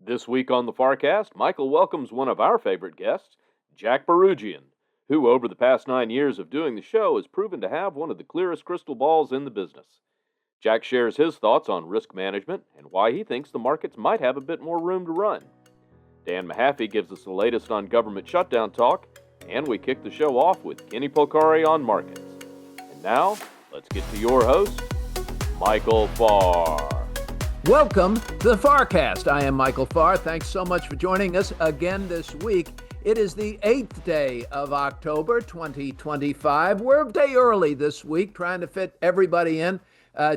This week on the FarrCast, Michael welcomes one of our favorite guests, Jack Bouroudjian, who over the past 9 years of doing the show has proven to have one of the clearest crystal balls in the business. Jack shares his thoughts on risk management and why he thinks the markets might have a bit more room to run. Dan Mahaffee gives us the latest on government shutdown talk, and we kick the show off with Kenny Polcari on markets. And now, let's get to your host, Michael Farr. Welcome to the FarrCast. I am Michael Farr. Thanks so much for joining us again this week. It is the 8th day of October 2025. We're a day early this week, trying to fit everybody in.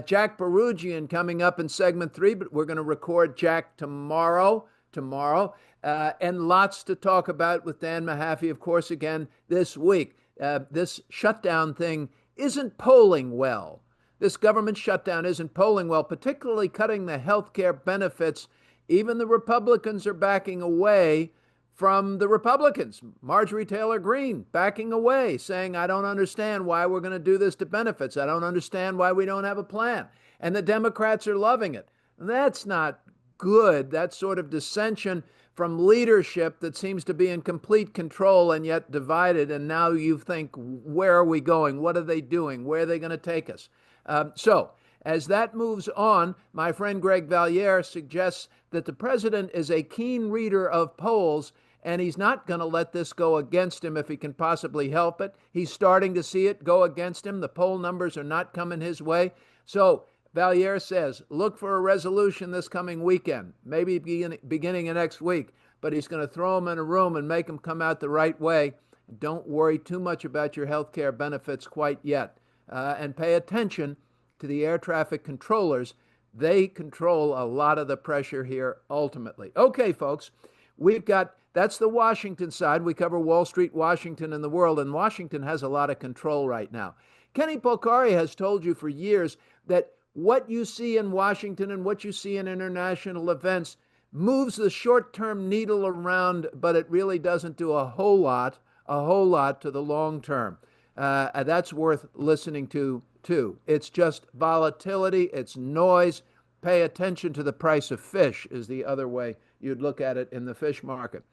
Jack Bouroudjian coming up in segment 3, but we're going to record Jack tomorrow, and lots to talk about with Dan Mahaffee, of course, again this week. This shutdown thing isn't polling well. This government shutdown isn't polling well, particularly cutting the health care benefits. Even the Republicans are backing away from the Republicans. Marjorie Taylor Greene backing away, saying, I don't understand why we're going to do this to benefits. I don't understand why we don't have a plan. And the Democrats are loving it. That's not good. That sort of dissension from leadership that seems to be in complete control and yet divided. And now you think, where are we going? What are they doing? Where are they going to take us? So, as that moves on, my friend Greg Valliere suggests that the president is a keen reader of polls, and he's not going to let this go against him if he can possibly help it. He's starting to see it go against him. The poll numbers are not coming his way. So, Valliere says, look for a resolution this coming weekend, maybe beginning of next week, but he's going to throw them in a room and make them come out the right way. Don't worry too much about your health care benefits quite yet. And pay attention to the air traffic controllers. They control a lot of the pressure here ultimately. Okay, folks, that's the Washington side. We cover Wall Street, Washington, and the world, and Washington has a lot of control right now. Kenny Polcari has told you for years that what you see in Washington and what you see in international events moves the short-term needle around, but it really doesn't do a whole lot to the long term. That's worth listening to, too. It's just volatility. It's noise. Pay attention to the price of fish is the other way you'd look at it in the fish market.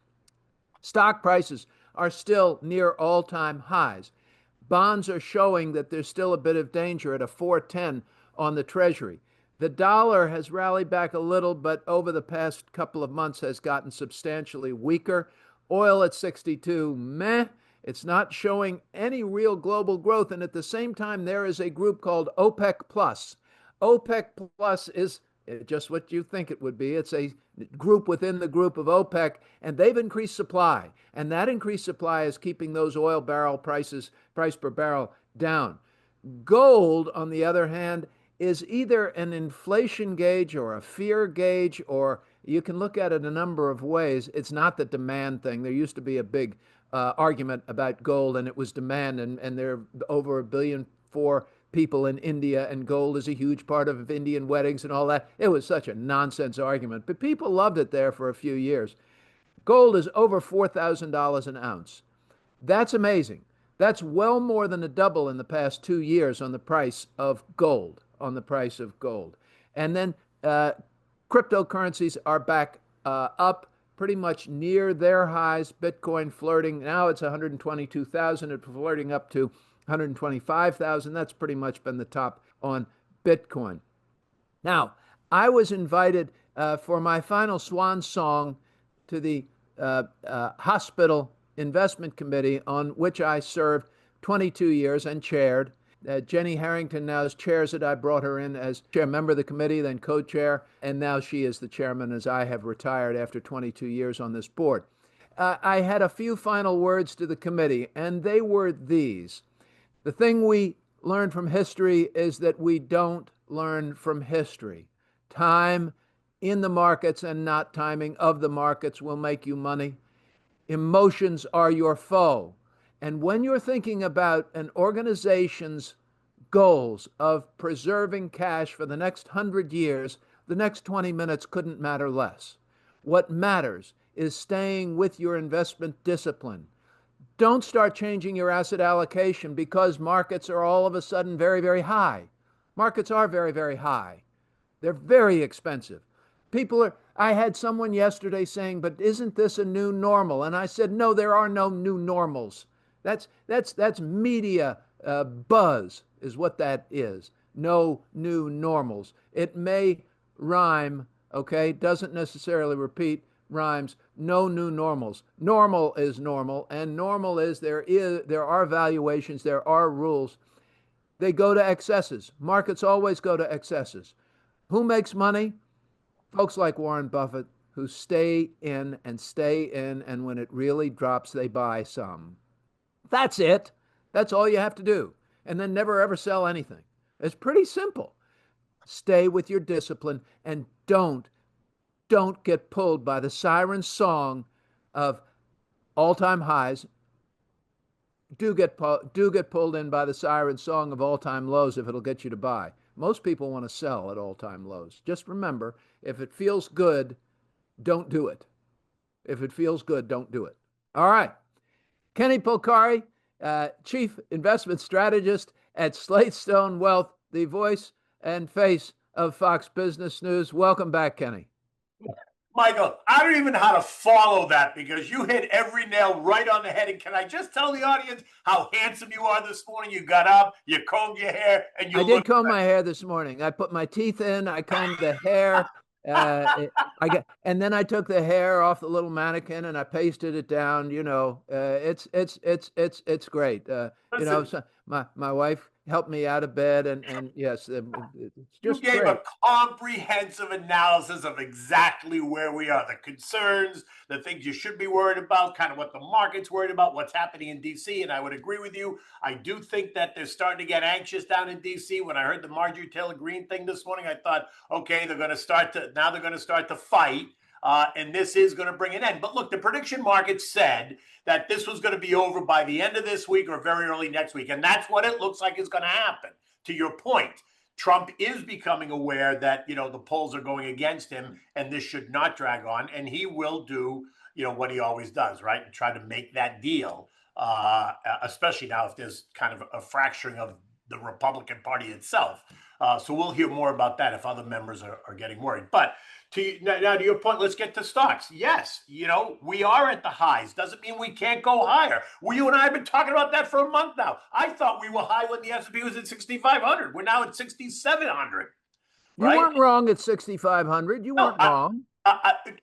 Stock prices are still near all-time highs. Bonds are showing that there's still a bit of danger at a 410 on the Treasury. The dollar has rallied back a little, but over the past couple of months has gotten substantially weaker. Oil at 62, meh. It's not showing any real global growth. And at the same time, there is a group called OPEC Plus. OPEC Plus is just what you think it would be. It's a group within the group of OPEC, and they've increased supply. And that increased supply is keeping those oil barrel price per barrel down. Gold, on the other hand, is either an inflation gauge or a fear gauge, or you can look at it a number of ways. It's not the demand thing. There used to be a big argument about gold, and it was demand, and there are over 1.4 billion people in India, and gold is a huge part of Indian weddings and all that. It was such a nonsense argument, but people loved it there for a few years. Gold is over $4,000 an ounce. That's amazing. That's well more than a double in the past 2 years on the price of gold, And then cryptocurrencies are back up, pretty much near their highs. Bitcoin flirting. Now it's 122,000. It's flirting up to 125,000. That's pretty much been the top on Bitcoin. Now, I was invited for my final swan song to the Hospital Investment Committee, on which I served 22 years and chaired. Jenny Harrington now chairs it. I brought her in as chair, member of the committee, then co-chair, and now she is the chairman as I have retired after 22 years on this board. I had a few final words to the committee, and they were these. The thing we learn from history is that we don't learn from history. Time in the markets and not timing of the markets will make you money. Emotions are your foe. And when you're thinking about an organization's goals of preserving cash for the next 100 years, the next 20 minutes couldn't matter less. What matters is staying with your investment discipline. Don't start changing your asset allocation because markets are all of a sudden very, very high. Markets are very, very high. They're very expensive. I had someone yesterday saying, but isn't this a new normal? And I said, no, there are no new normals. That's media buzz is what that is. No new normals. It may rhyme, okay, doesn't necessarily repeat, rhymes. No new normals. Normal is normal, and normal is there are valuations, there are rules. They go to excesses. Markets always go to excesses. Who makes money? Folks like Warren Buffett, who stay in, and when it really drops, they buy some. That's it. That's all you have to do. And then never ever sell anything. It's pretty simple. Stay with your discipline and don't get pulled by the siren song of all-time highs. Do get pulled in by the siren song of all-time lows if it'll get you to buy. Most people want to sell at all-time lows. Just remember, if it feels good, don't do it. If it feels good, don't do it. All right. Kenny Polcari, Chief Investment Strategist at Slate Stone Wealth, the voice and face of Fox Business News. Welcome back, Kenny. Michael, I don't even know how to follow that because you hit every nail right on the head. And can I just tell the audience how handsome you are this morning? You got up, you combed your hair, and you I did comb my hair this morning. I put my teeth in, I combed the hair. And then I took the hair off the little mannequin and I pasted it down. It's great. So my wife helped me out of bed, and yes, it's just you gave great. a comprehensive analysis of exactly where we are, the concerns, the things you should be worried about, kind of what the market's worried about, what's happening in D.C. And I would agree with you. I do think that they're starting to get anxious down in D.C. When I heard the Marjorie Taylor Greene thing this morning, I thought, okay, they're going to start to fight. And this is going to bring an end. But look, the prediction market said that this was going to be over by the end of this week or very early next week. And that's what it looks like is going to happen. To your point, Trump is becoming aware that, the polls are going against him and this should not drag on. And he will do, what he always does, right? And try to make that deal, especially now if there's kind of a fracturing of the Republican Party itself. So we'll hear more about that if other members are getting worried. But now to your point, let's get to stocks. Yes, we are at the highs. Doesn't mean we can't go higher. You and I have been talking about that for a month now. I thought we were high when the S&P was at 6,500. We're now at 6,700. Right? You weren't wrong at 6,500. You weren't wrong.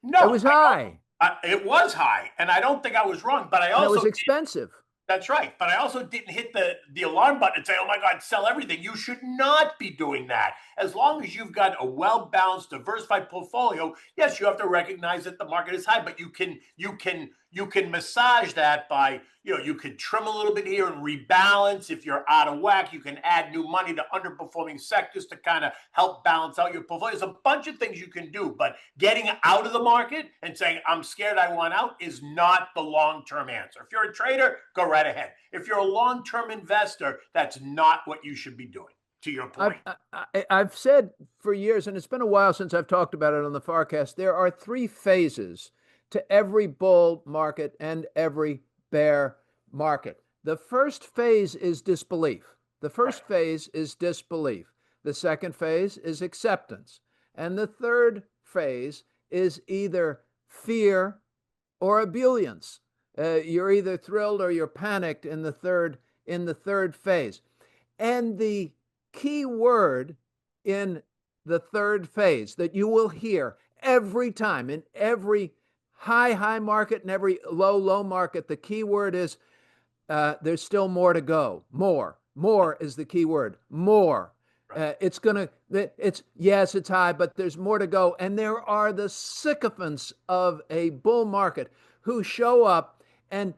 No, it was high. It was high, and I don't think I was wrong. But I also it was expensive. That's right. But I also didn't hit the alarm button and say, oh, my God, sell everything. You should not be doing that. As long as you've got a well-balanced, diversified portfolio, yes, you have to recognize that the market is high, but you can massage that by, you can trim a little bit here and rebalance. If you're out of whack, you can add new money to underperforming sectors to kind of help balance out your portfolio. There's a bunch of things you can do, but getting out of the market and saying, I'm scared, I want out is not the long-term answer. If you're a trader, go right ahead. If you're a long-term investor, that's not what you should be doing. To your point. I've said for years, and it's been a while since I've talked about it on the FarrCast, there are three phases to every bull market and every bear market. The first phase is disbelief. The phase is disbelief. The second phase is acceptance. And the third phase is either fear or ebullience. You're either thrilled or you're panicked in the third phase. And the key word in the third phase that you will hear every time in every high market and every low market, the key word is there's still more to go. More is the key word. More. It's high, but there's more to go. And there are the sycophants of a bull market who show up, and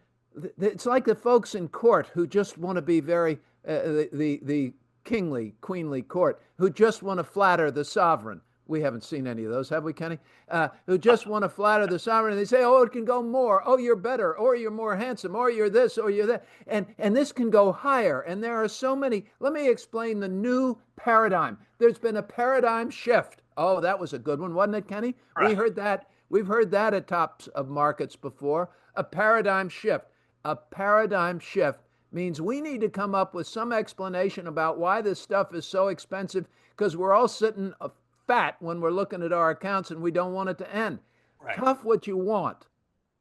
it's like the folks in court who just want to be very the kingly, queenly court, who just want to flatter the sovereign. We haven't seen any of those, have we, Kenny? Who just want to flatter the sovereign, and they say, oh, it can go more. Oh, you're better, or you're more handsome, or you're this, or you're that. And this can go higher. And there are so many. Let me explain the new paradigm. There's been a paradigm shift. Oh, that was a good one, wasn't it, Kenny? Right. We heard that. We've heard that at tops of markets before. A paradigm shift. A paradigm shift means we need to come up with some explanation about why this stuff is so expensive, because we're all sitting spat when we're looking at our accounts and we don't want it to end. Right. Tough what you want.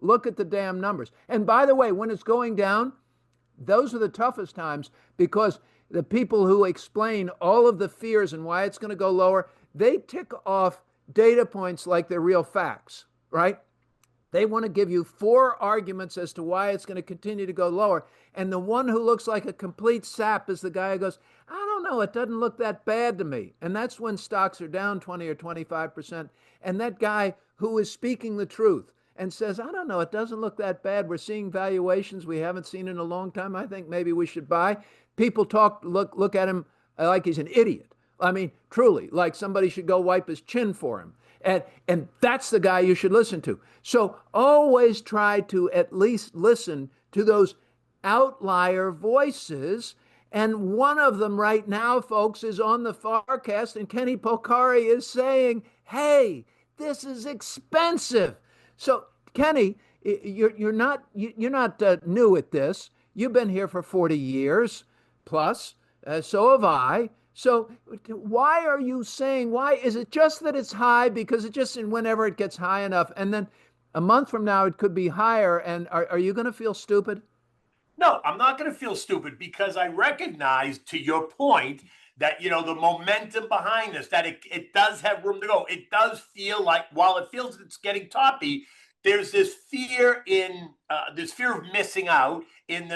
Look at the damn numbers. And by the way, when it's going down, those are the toughest times because the people who explain all of the fears and why it's going to go lower, they tick off data points like they're real facts, right? They want to give you 4 arguments as to why it's going to continue to go lower. And the one who looks like a complete sap is the guy who goes, I don't know, it doesn't look that bad to me. And that's when stocks are down 20 or 25%. And that guy who is speaking the truth and says, I don't know, it doesn't look that bad. We're seeing valuations we haven't seen in a long time. I think maybe we should buy. People look at him like he's an idiot. I mean, truly, like somebody should go wipe his chin for him. And that's the guy you should listen to. So always try to at least listen to those outlier voices. And one of them right now, folks, is on the FarrCast, and Kenny Polcari is saying, hey, this is expensive. So, Kenny, you're not new at this. You've been here for 40 years plus. So have I. So why are you saying, why is it just that it's high? Because it just, whenever it gets high enough, and then a month from now it could be higher. And are you going to feel stupid? No, I'm not going to feel stupid because I recognize, to your point, that, the momentum behind this, that it does have room to go. It does feel like, while it feels it's getting toppy, there's this fear of missing out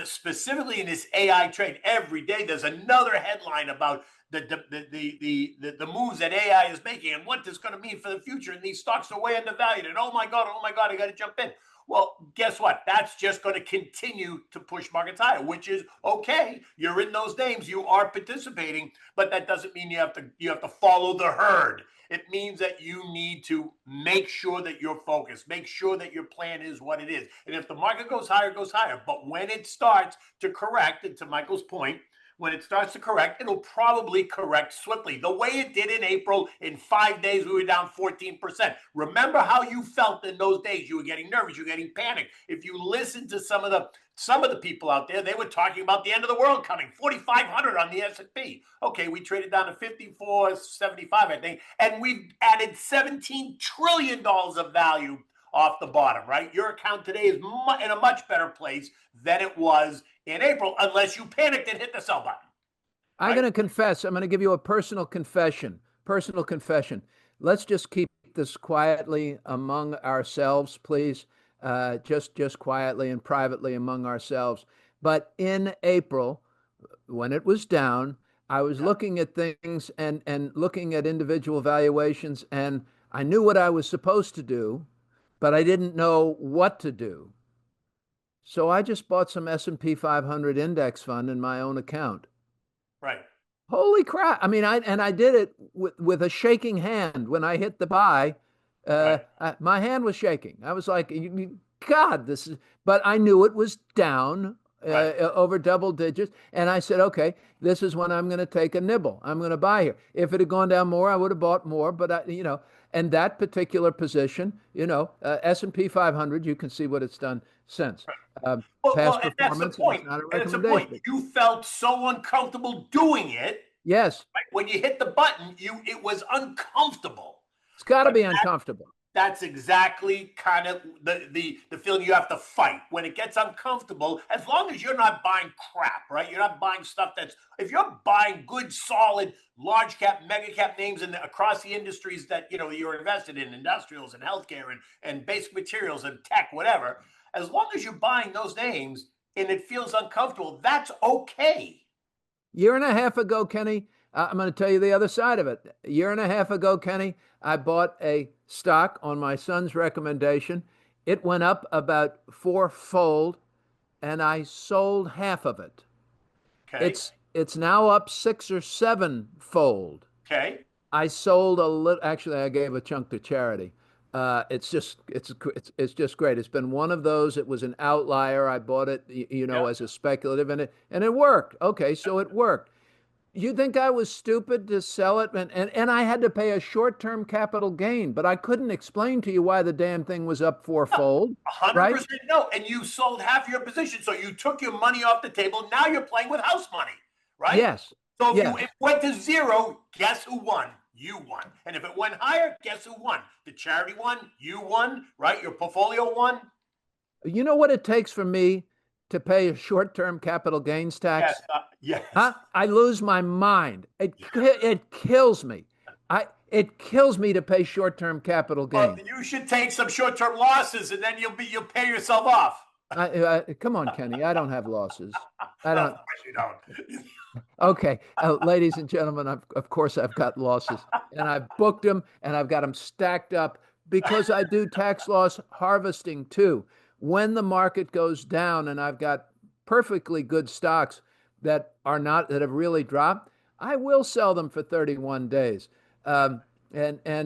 specifically in this AI trade. Every day there's another headline about the moves that AI is making and what this is going to mean for the future. And these stocks are way undervalued. And oh my God, I got to jump in. Well, guess what? That's just going to continue to push markets higher, which is okay. You're in those names, you are participating, but that doesn't mean you have to follow the herd. It means that you need to make sure that you're focused, make sure that your plan is what it is. And if the market goes higher, it goes higher. But when it starts to correct, and to Michael's point, when it starts to correct, it'll probably correct swiftly. The way it did in April, in 5 days, we were down 14%. Remember how you felt in those days. You were getting nervous. You were getting panicked. If you listen to some of the people out there, they were talking about the end of the world coming, 4,500 on the S&P. Okay, we traded down to 54.75, I think, and we've added $17 trillion of value off the bottom, right? Your account today is in a much better place than it was in April, unless you panicked and hit the sell button. Right? I'm going to confess. I'm going to give you a personal confession. Let's just keep this quietly among ourselves, please. Just quietly and privately among ourselves. But in April, when it was down, I was looking at things and looking at individual valuations, and I knew what I was supposed to do, but I didn't know what to do. So I just bought some S&P 500 index fund in my own account. Right. Holy crap. I mean, I did it with a shaking hand. When I hit the buy, my hand was shaking. I was like, God, but I knew it was down over double digits. And I said, okay, this is when I'm going to take a nibble. I'm going to buy here. If it had gone down more, I would have bought more. But, and that particular position, S&P 500, you can see what it's done since. Past performance, and that's the point. You felt so uncomfortable doing it. Yes. Right? When you hit the button, it was uncomfortable. It's got to be uncomfortable. That's exactly kind of the feeling you have to fight. When it gets uncomfortable, as long as you're not buying crap, right? You're not buying stuff if you're buying good, solid, large cap, mega cap names across the industries that you're invested in, industrials and healthcare and basic materials and tech, whatever, as long as you're buying those names and it feels uncomfortable, that's okay. Year and a half ago, Kenny, I'm going to tell you the other side of it. A year and a half ago, Kenny, I bought a stock on my son's recommendation. It went up about 4-fold, and I sold half of it. Okay. It's now up 6 or 7-fold. Okay. I sold a little. Actually, I gave a chunk to charity. It's just great. It's been one of those. It was an outlier. I bought it, as a speculative, and it worked. Okay, so it worked. You think I was stupid to sell it? And I had to pay a short-term capital gain, but I couldn't explain to you why the damn thing was up 4-fold. 100% right? No. And you sold half your position. So you took your money off the table. Now you're playing with house money, right? Yes. So if it went to zero, guess who won? you won. And if it went higher, guess who won? The charity won, you won, right? Your portfolio won. You know what it takes for me to pay a short-term capital gains tax? Yes. Huh? I lose my mind. It kills me. It kills me to pay short-term capital gains. Well, you should take some short-term losses, and then you'll pay yourself off. Come on, Kenny. I don't have losses. I don't. Of course you don't. Okay, ladies and gentlemen, of course I've got losses, and I've booked them, and I've got them stacked up because I do tax loss harvesting too. When the market goes down and I've got perfectly good stocks that have really dropped, I will sell them for 31 days. And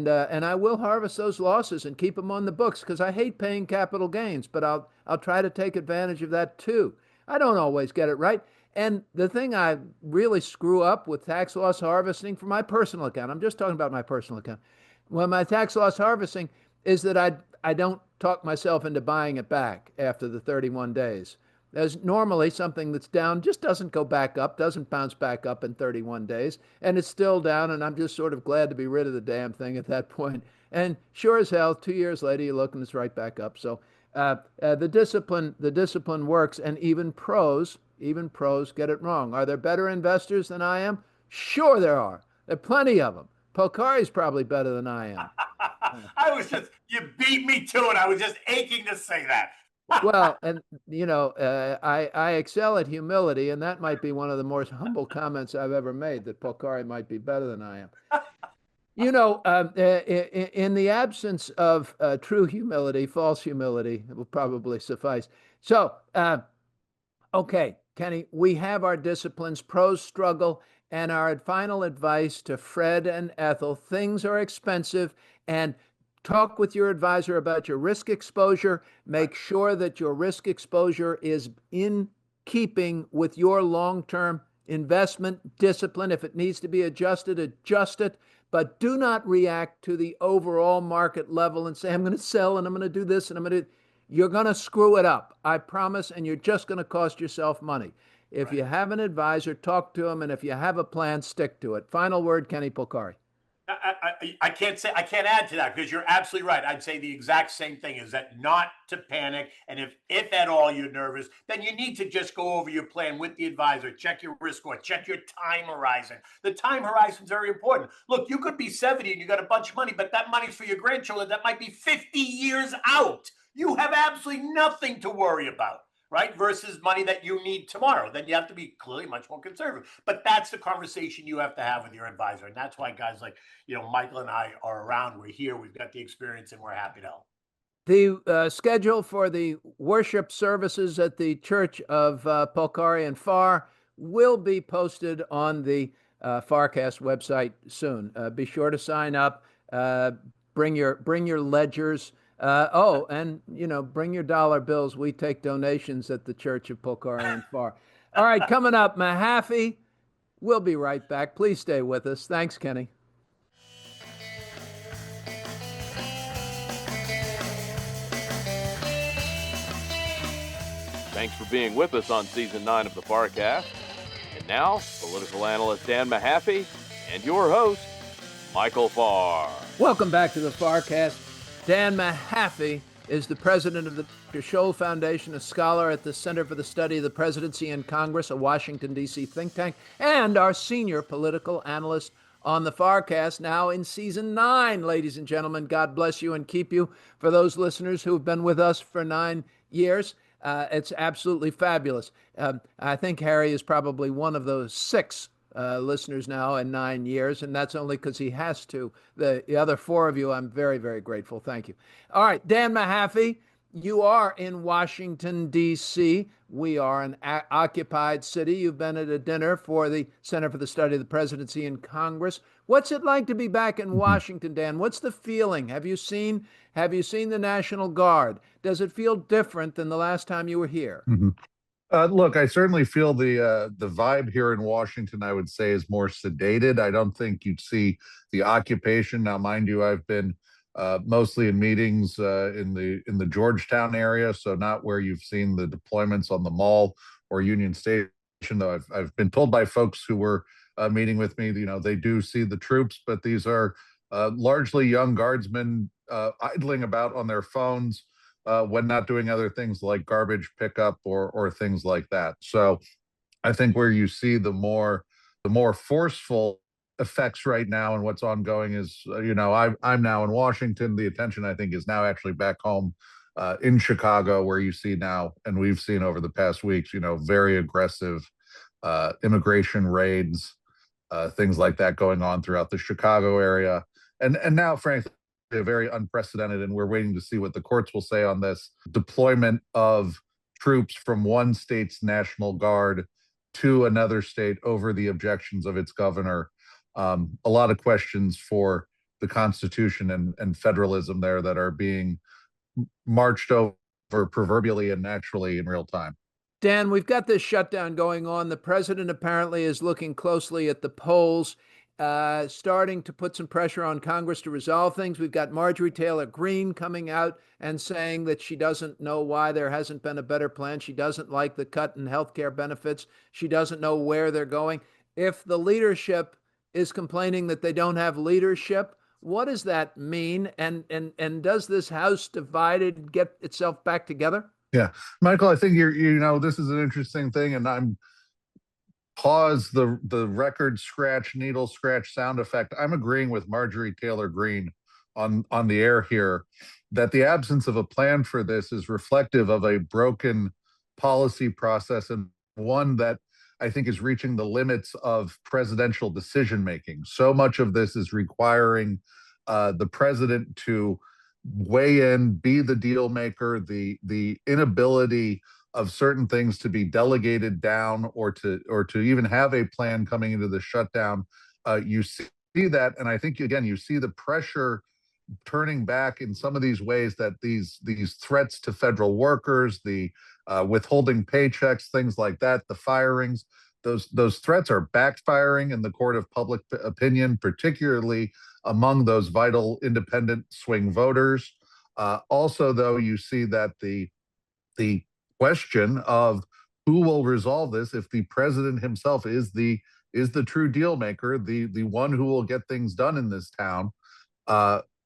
I will harvest those losses and keep them on the books because I hate paying capital gains, but I'll try to take advantage of that too. I don't always get it right. And the thing I really screw up with tax loss harvesting for my personal account, I'm just talking about my personal account. Well, my tax loss harvesting is that I don't talk myself into buying it back after the 31 days. There's normally something that's down just doesn't go back up, doesn't bounce back up in 31 days, and it's still down, and I'm just sort of glad to be rid of the damn thing at that point. And sure as hell, 2 years later, you look and it's right back up. So the discipline works, and even pros get it wrong. Are there better investors than I am? Sure there are. There are plenty of them. Polcari's probably better than I am. You beat me to it. I was just aching to say that. Well, and I excel at humility, and that might be one of the most humble comments I've ever made, that Polcari might be better than I am. In the absence of true humility, false humility will probably suffice. So, okay, Kenny, we have our disciplines, pros struggle, and our final advice to Fred and Ethel: things are expensive, and talk with your advisor about your risk exposure. Make sure that your risk exposure is in keeping with your long-term investment discipline. If it needs to be adjusted, adjust it. But do not react to the overall market level and say, I'm going to sell and I'm going to do this and you're going to screw it up. I promise. And you're just going to cost yourself money. If you have an advisor, talk to him. And if you have a plan, stick to it. Final word, Kenny Polcari. I can't add to that because you're absolutely right. I'd say the exact same thing, is that not to panic. And if at all you're nervous, then you need to just go over your plan with the advisor, check your risk score, check your time horizon. The time horizon is very important. Look, you could be 70 and you got a bunch of money, but that money's for your grandchildren. That might be 50 years out. You have absolutely nothing to worry about. Right? Versus money that you need tomorrow. Then you have to be clearly much more conservative. But that's the conversation you have to have with your advisor. And that's why guys like, Michael and I are around. We're here. We've got the experience, and we're happy to help. The schedule for the worship services at the Church of Polcari and Farr will be posted on the FarrCast website soon. Be sure to sign up. Bring your ledgers. And bring your dollar bills. We take donations at the Church of Polcari and Farr. All right, coming up, Mahaffee. We'll be right back. Please stay with us. Thanks, Kenny. Thanks for being with us on Season 9 of the FarrCast. And now, political analyst Dan Mahaffee and your host, Michael Farr. Welcome back to the FarrCast. Dan Mahaffee is the president of the Dr. Scholl Foundation, a scholar at the Center for the Study of the Presidency and Congress, a Washington, D.C. think tank, and our senior political analyst on the FarrCast, now in Season 9, ladies and gentlemen. God bless you and keep you. For those listeners who have been with us for 9 years, it's absolutely fabulous. I think Harry is probably one of those 6 listeners now in 9 years, and that's only because he has to. The other 4 of you, I'm very, very grateful. Thank you. All right, Dan Mahaffee, you are in Washington, D.C. We are an occupied city. You've been at a dinner for the Center for the Study of the Presidency and Congress. What's it like to be back in Washington, Dan? What's the feeling? Have you seen the National Guard? Does it feel different than the last time you were here? Look, I certainly feel the vibe here in Washington, I would say, is more sedated. I don't think you'd see the occupation. Now, mind you, I've been mostly in meetings in the Georgetown area, so not where you've seen the deployments on the Mall or Union Station, though I've been told by folks who were meeting with me. They do see the troops, but these are largely young guardsmen idling about on their phones when not doing other things like garbage pickup or things like that. So I think where you see the more forceful effects right now and what's ongoing is, I'm now in Washington. The attention, I think, is now actually back home in Chicago, where you see now, and we've seen over the past weeks, very aggressive immigration raids, things like that going on throughout the Chicago area. And now, frankly, very unprecedented, and we're waiting to see what the courts will say on this deployment of troops from one state's National Guard to another state over the objections of its governor. A lot of questions for the Constitution and federalism there that are being marched over proverbially and naturally in real time. Dan, we've got this shutdown going on. The president apparently is looking closely at the polls, starting to put some pressure on Congress to resolve things. We've got Marjorie Taylor Greene coming out and saying that she doesn't know why there hasn't been a better plan. She doesn't like the cut in health care benefits. She doesn't know where they're going. If the leadership is complaining that they don't have leadership, what does that mean? And does this House divided get itself back together? Yeah, Michael, I think this is an interesting thing, and I'm pause the record scratch, needle scratch sound effect. I'm agreeing with Marjorie Taylor Greene on the air here that the absence of a plan for this is reflective of a broken policy process, and one that I think is reaching the limits of presidential decision making. So much of this is requiring the president to weigh in, be the deal maker. The inability of certain things to be delegated down or to even have a plan coming into the shutdown. You see that, and I think again you see the pressure turning back in some of these ways, that these threats to federal workers, the withholding paychecks, things like that, the firings, those threats are backfiring in the court of public opinion, particularly among those vital independent swing voters. Also, though, you see that the question of who will resolve this, if the president himself is the true deal maker, the one who will get things done in this town.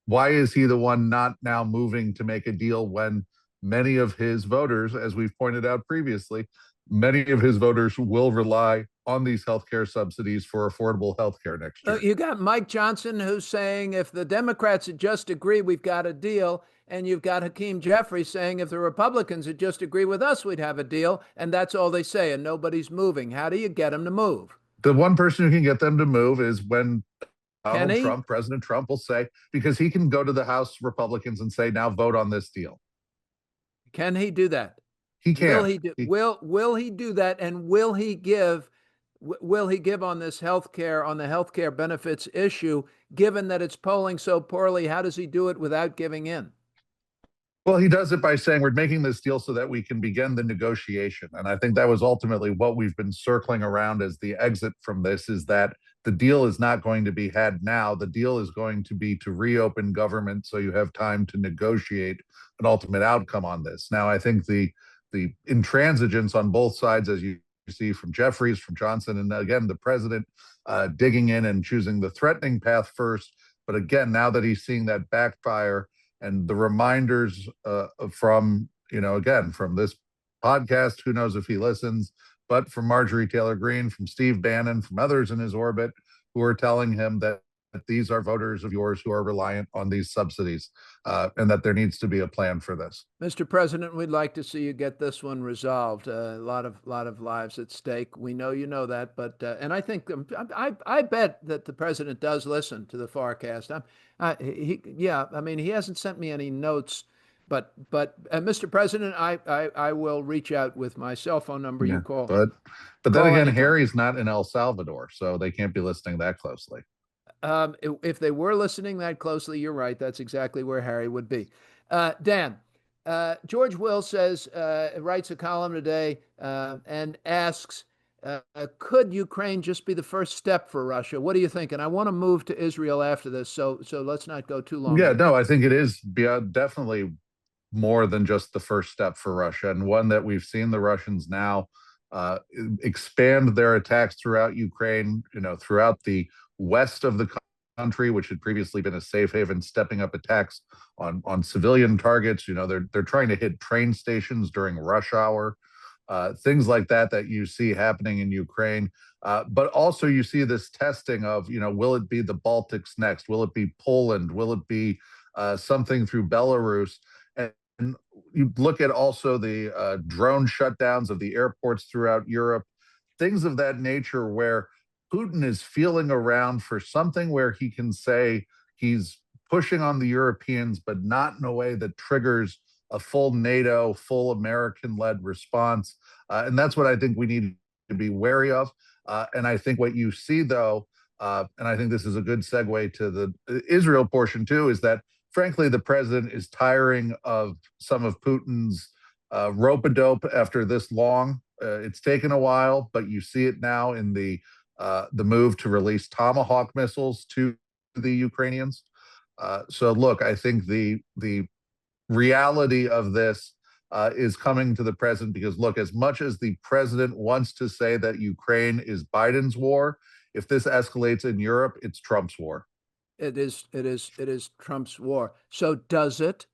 Why is he the one not now moving to make a deal when many of his voters, as we've pointed out previously, many of his voters will rely on these healthcare subsidies for affordable healthcare next year? You got Mike Johnson, who's saying if the Democrats would just agree, we've got a deal. And you've got Hakeem Jeffries saying if the Republicans would just agree with us, we'd have a deal. And that's all they say, and nobody's moving. How do you get them to move? The one person who can get them to move is when President Trump will say, because he can go to the House Republicans and say, now vote on this deal. Can he do that? He can. Will he do? Will he do that? And will he give on this on the healthcare benefits issue, given that it's polling so poorly? How does he do it without giving in? Well, he does it by saying we're making this deal so that we can begin the negotiation. And I think that was ultimately what we've been circling around as the exit from this, is that the deal is not going to be had now. The deal is going to be to reopen government so you have time to negotiate an ultimate outcome on this. Now, I think the intransigence on both sides, as you see from Jeffries, from Johnson, and again, the president digging in and choosing the threatening path first. But again, now that he's seeing that backfire, and the reminders from this podcast, who knows if he listens, but from Marjorie Taylor Greene, from Steve Bannon, from others in his orbit, who are telling him that these are voters of yours who are reliant on these subsidies, and that there needs to be a plan for this. Mr. President, we'd like to see you get this one resolved. A lot of lives at stake. We know you know that, but and I think I bet that the president does listen to the FarrCast. He hasn't sent me any notes, but Mr. President, I will reach out with my cell phone number. Yeah, you call, but then again, Harry's not in El Salvador, so they can't be listening that closely. If they were listening that closely, you're right. That's exactly where Harry would be. Dan, George Will writes a column today and asks, could Ukraine just be the first step for Russia? What do you think? And I want to move to Israel after this, so let's not go too long. Yeah, no, I think it is definitely more than just the first step for Russia, and one that we've seen the Russians now uh, expand their attacks throughout Ukraine, throughout the west of the country, which had previously been a safe haven, stepping up attacks on civilian targets. They're trying to hit train stations during rush hour, things like that you see happening in Ukraine. But also you see this testing of, will it be the Baltics next? Will it be Poland? Will it be something through Belarus? And you look at also the drone shutdowns of the airports throughout Europe, things of that nature, where Putin is feeling around for something where he can say he's pushing on the Europeans, but not in a way that triggers a full NATO, full American-led response. And that's what I think we need to be wary of. And I think what you see, though, and I think this is a good segue to the Israel portion, too, is that, frankly, the president is tiring of some of Putin's rope-a-dope after this long. It's taken a while, but you see it now in the move to release Tomahawk missiles to the Ukrainians. So, look, I think the reality of this is coming to the president because, look, as much as the president wants to say that Ukraine is Biden's war, if this escalates in Europe, it's Trump's war. It is Trump's war. So does it?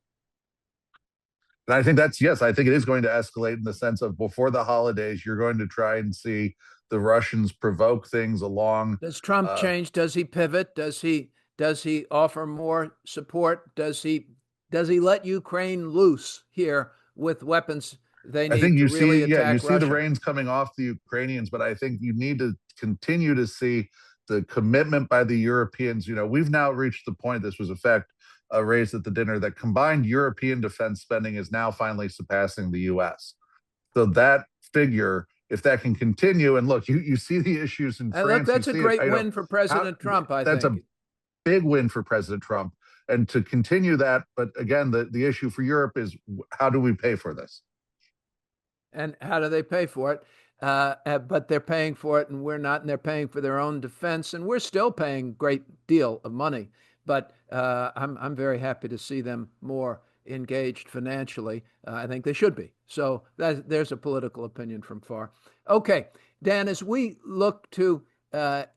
And I think that's, yes, I think it is going to escalate in the sense of before the holidays, you're going to try and see the Russians provoke things along. Does Trump change? Does he pivot? Does he offer more support? Does he let Ukraine loose here with weapons they need I think you to really see, attack you see Russia? the reins coming off the Ukrainians, but I think you need to continue to see the commitment by the Europeans. We've now reached the point, this was a fact raised at the dinner, that combined European defense spending is now finally surpassing the U.S. So that figure, if that can continue, and look, you see the issues in France. Look, that's a great win for President Trump, I think. That's a big win for President Trump. And to continue that, but again, the issue for Europe is how do we pay for this? And how do they pay for it? But they're paying for it and we're not, and they're paying for their own defense, and we're still paying a great deal of money. But I'm very happy to see them more engaged financially. I think they should be. So there's a political opinion from Farr. Okay, Dan, as we look to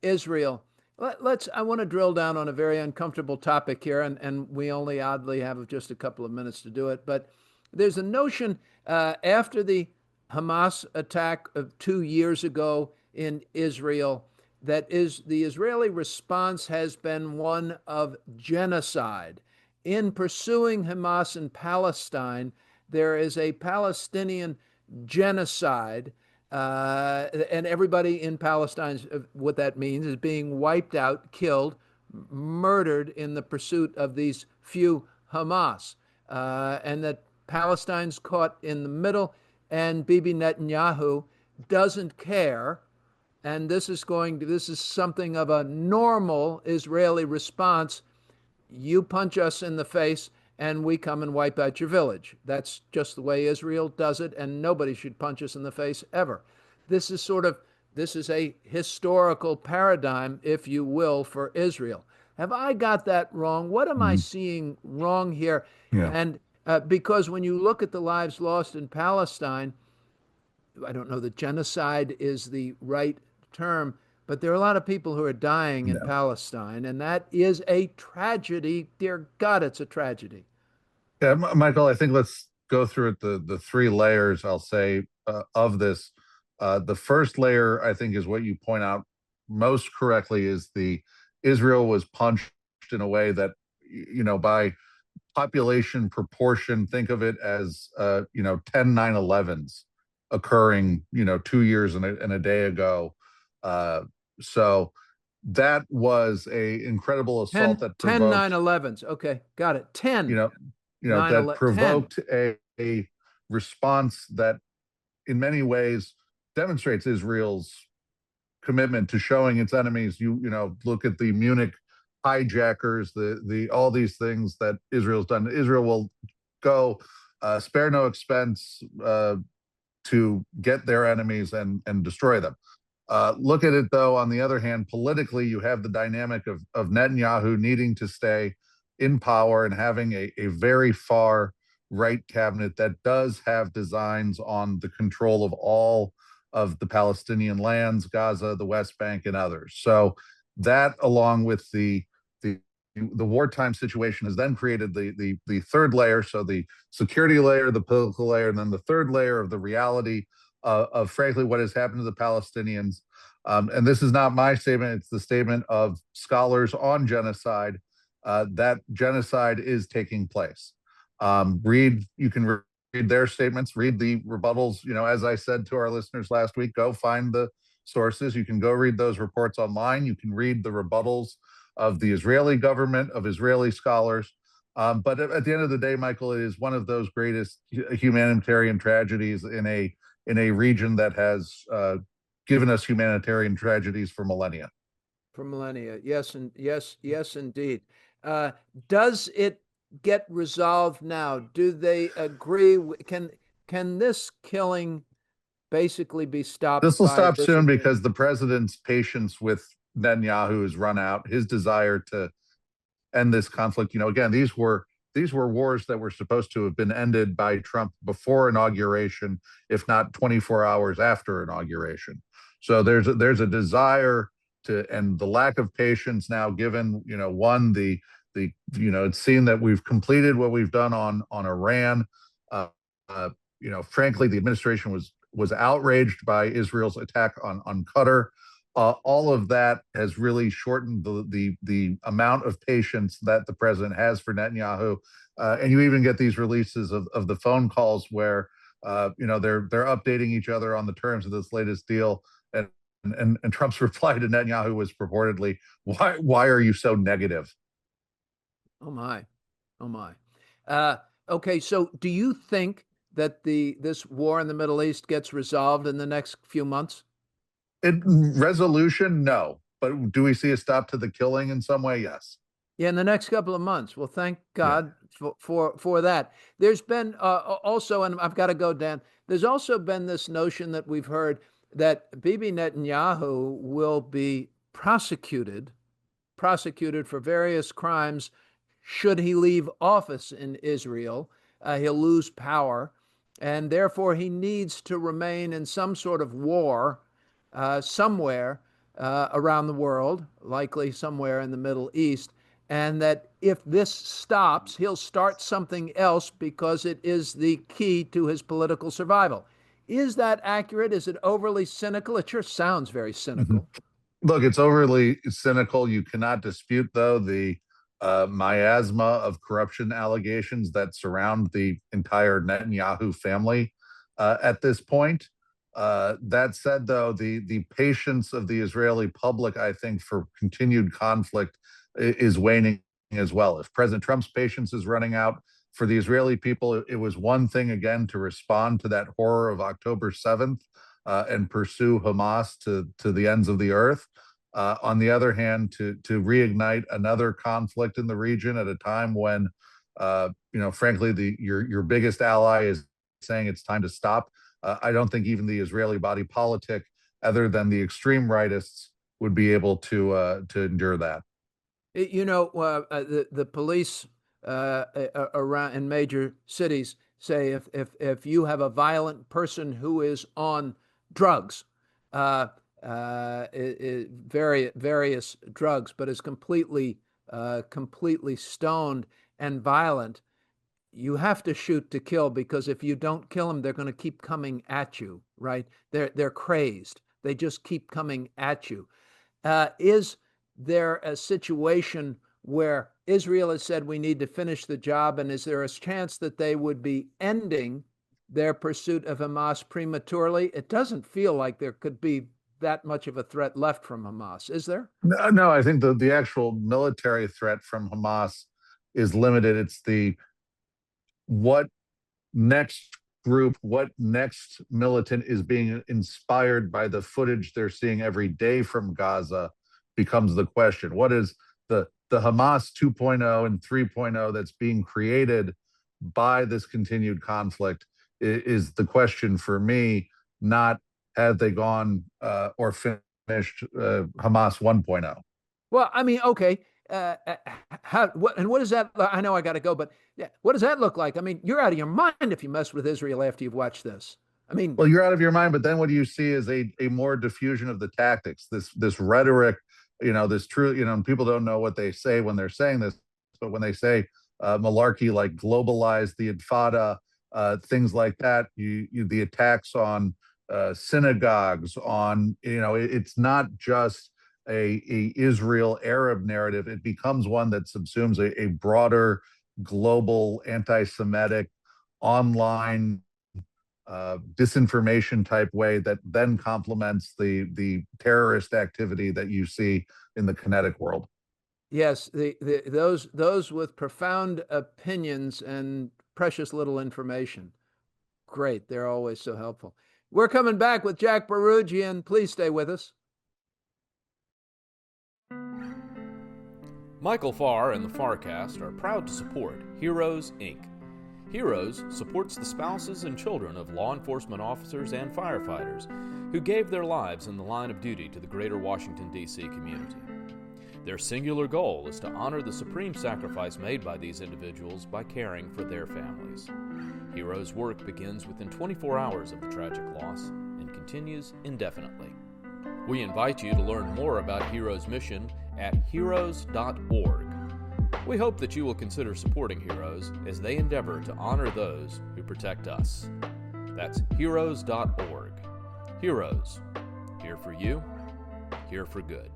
Israel, I want to drill down on a very uncomfortable topic here, and we only oddly have just a couple of minutes to do it. But there's a notion after the Hamas attack of 2 years ago in Israel that the Israeli response has been one of genocide. In pursuing Hamas in Palestine, there is a Palestinian genocide, and everybody in Palestine, what that means is being wiped out, killed, murdered in the pursuit of these few Hamas, and that Palestine's caught in the middle, and Bibi Netanyahu doesn't care. And this is something of a normal Israeli response. You punch us in the face and we come and wipe out your village. That's just the way Israel does it, and nobody should punch us in the face ever. This is a historical paradigm, if you will, for Israel. Have I got that wrong? What am I seeing wrong here? Yeah. And because when you look at the lives lost in Palestine, I don't know that genocide is the right term, but there are a lot of people who are dying in Palestine, and that is a tragedy. Dear God, it's a tragedy. Yeah, Michael, I think let's go through it, the three layers, I'll say, of this. The first layer, I think, is what you point out most correctly, is Israel was punched in a way that, by population proportion, think of it as, 10 9/11s occurring, 2 years and a day ago. So that was a incredible assault that provoked 10 9/11s. Okay, got it. 10. That provoked a response that in many ways demonstrates Israel's commitment to showing its enemies. Look at the Munich hijackers, the all these things that Israel's done. Israel will go spare no expense to get their enemies and destroy them. Look at it, though, on the other hand, politically, you have the dynamic of Netanyahu needing to stay in power and having a very far right cabinet that does have designs on the control of all of the Palestinian lands, Gaza, the West Bank, and others. So that, along with the wartime situation, has then created the third layer. So the security layer, the political layer, and then the third layer of the reality of frankly what has happened to the Palestinians. And this is not my statement; it's the statement of scholars on genocide. That genocide is taking place. You can read their statements, read the rebuttals. As I said to our listeners last week, go find the sources. You can go read those reports online. You can read the rebuttals of the Israeli government, of Israeli scholars. But at the end of the day, Michael, it is one of those greatest humanitarian tragedies in a region that has given us humanitarian tragedies for millennia. For millennia, yes, and yes, indeed. Does it get resolved now? Do they agree? Can this killing basically be stopped? This will by stop this soon agreement? because the president's patience with Netanyahu has run out. His desire to end this conflict. Again, these were wars that were supposed to have been ended by Trump before inauguration, if not 24 hours after inauguration. So there's a desire to, and the lack of patience now, given it's seen that we've completed what we've done on Iran. Frankly, the administration was outraged by Israel's attack on Qatar. All of that has really shortened the amount of patience that the president has for Netanyahu. And you even get these releases of the phone calls where they're updating each other on the terms of this latest deal. And Trump's reply to Netanyahu was purportedly, "Why are you so negative?" Oh my. Okay, so do you think that this war in the Middle East gets resolved in the next few months? Resolution, no. But do we see a stop to the killing in some way? Yes. Yeah, in the next couple of months. Well, thank Yeah. God for that. There's been also, and I've got to go, Dan. There's also been this notion that we've heard that Bibi Netanyahu will be prosecuted for various crimes should he leave office in Israel. He'll lose power, and therefore he needs to remain in some sort of war somewhere around the world, likely somewhere in the Middle East, and that if this stops, he'll start something else because it is the key to his political survival. Is that accurate? Is it overly cynical? It sure sounds very cynical. Look, it's overly cynical. You cannot dispute, though, the miasma of corruption allegations that surround the entire Netanyahu family at this point. That said, though, the patience of the Israeli public, I think, for continued conflict is waning as well. If President Trump's patience is running out, for the Israeli people, it was one thing, again, to respond to that horror of October 7th and pursue Hamas to the ends of the earth. On the other hand, to reignite another conflict in the region at a time when, frankly, your biggest ally is saying it's time to stop. I don't think even the Israeli body politic, other than the extreme rightists, would be able to endure that. The police around in major cities say if you have a violent person who is on drugs, various drugs, but is completely stoned and violent, you have to shoot to kill, because if you don't kill them, they're going to keep coming at you, right? They're crazed. They just keep coming at you. Is there a situation where Israel has said we need to finish the job, and is there a chance that they would be ending their pursuit of Hamas prematurely? It doesn't feel like there could be that much of a threat left from Hamas, is there? No, I think the actual military threat from Hamas is limited. It's what next group, what next militant is being inspired by the footage they're seeing every day from Gaza becomes the question. What is the Hamas 2.0 and 3.0 that's being created by this continued conflict is the question for me, not have they gone or finished Hamas 1.0. Well, I mean, okay. What does that? I know I got to go, but what does that look like? I mean, you're out of your mind if you mess with Israel after you've watched this. I mean, Well, you're out of your mind, but then what you see is a more diffusion of the tactics, this rhetoric, this true, people don't know what they say when they're saying this, but when they say malarkey like globalize the Intifada, things like that, the attacks on synagogues, on, it's not just a Israel Arab narrative. It becomes one that subsumes a broader global anti-Semitic online disinformation type way that then complements the terrorist activity that you see in the kinetic world. yes, those with profound opinions and precious little information. Great, they're always so helpful. We're coming back with Jack Bouroudjian. Please stay with us. Michael Farr and the FarrCast are proud to support Heroes, Inc. Heroes supports the spouses and children of law enforcement officers and firefighters who gave their lives in the line of duty to the greater Washington, D.C. community. Their singular goal is to honor the supreme sacrifice made by these individuals by caring for their families. Heroes' work begins within 24 hours of the tragic loss and continues indefinitely. We invite you to learn more about Heroes' mission at heroes.org. We hope that you will consider supporting Heroes as they endeavor to honor those who protect us. That's heroes.org. Heroes, here for you, here for good.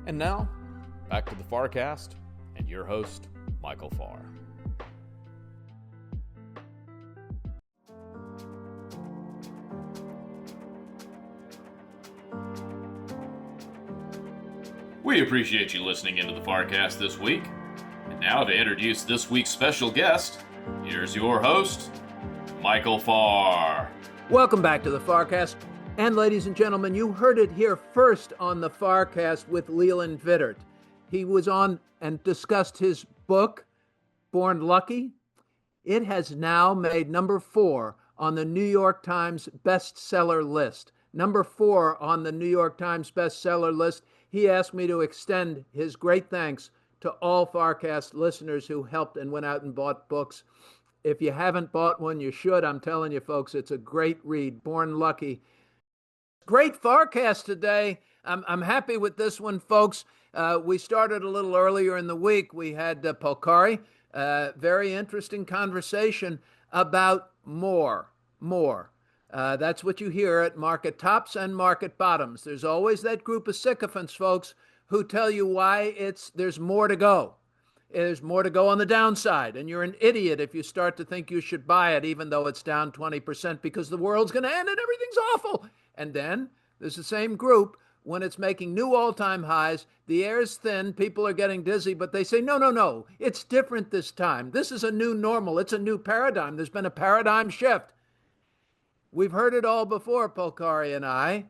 And now, back to the FarrCast and your host, Michael Farr. We appreciate you listening into the FarrCast this week. And now to introduce this week's special guest, here's your host, Michael Farr. Welcome back to the FarrCast. And ladies and gentlemen, you heard it here first on the FarrCast with Leland Vittert. He was on and discussed his book, Born Lucky. It has now made number 4 on the New York Times bestseller list. Number 4 on the New York Times bestseller list. He asked me to extend his great thanks to all FarrCast listeners who helped and went out and bought books. If you haven't bought one, you should. I'm telling you, folks, it's a great read, Born Lucky. Great FarrCast today. I'm happy with this one, folks. We started a little earlier in the week. We had Polcari, very interesting conversation about more. That's what you hear at market tops and market bottoms. There's always that group of sycophants, folks, who tell you why there's more to go. There's more to go on the downside, and you're an idiot if you start to think you should buy it, even though it's down 20%, because the world's going to end and everything's awful. And then there's the same group when it's making new all-time highs. The air's thin, people are getting dizzy, but they say, no, it's different this time. This is a new normal. It's a new paradigm. There's been a paradigm shift. We've heard it all before, Polcari and I.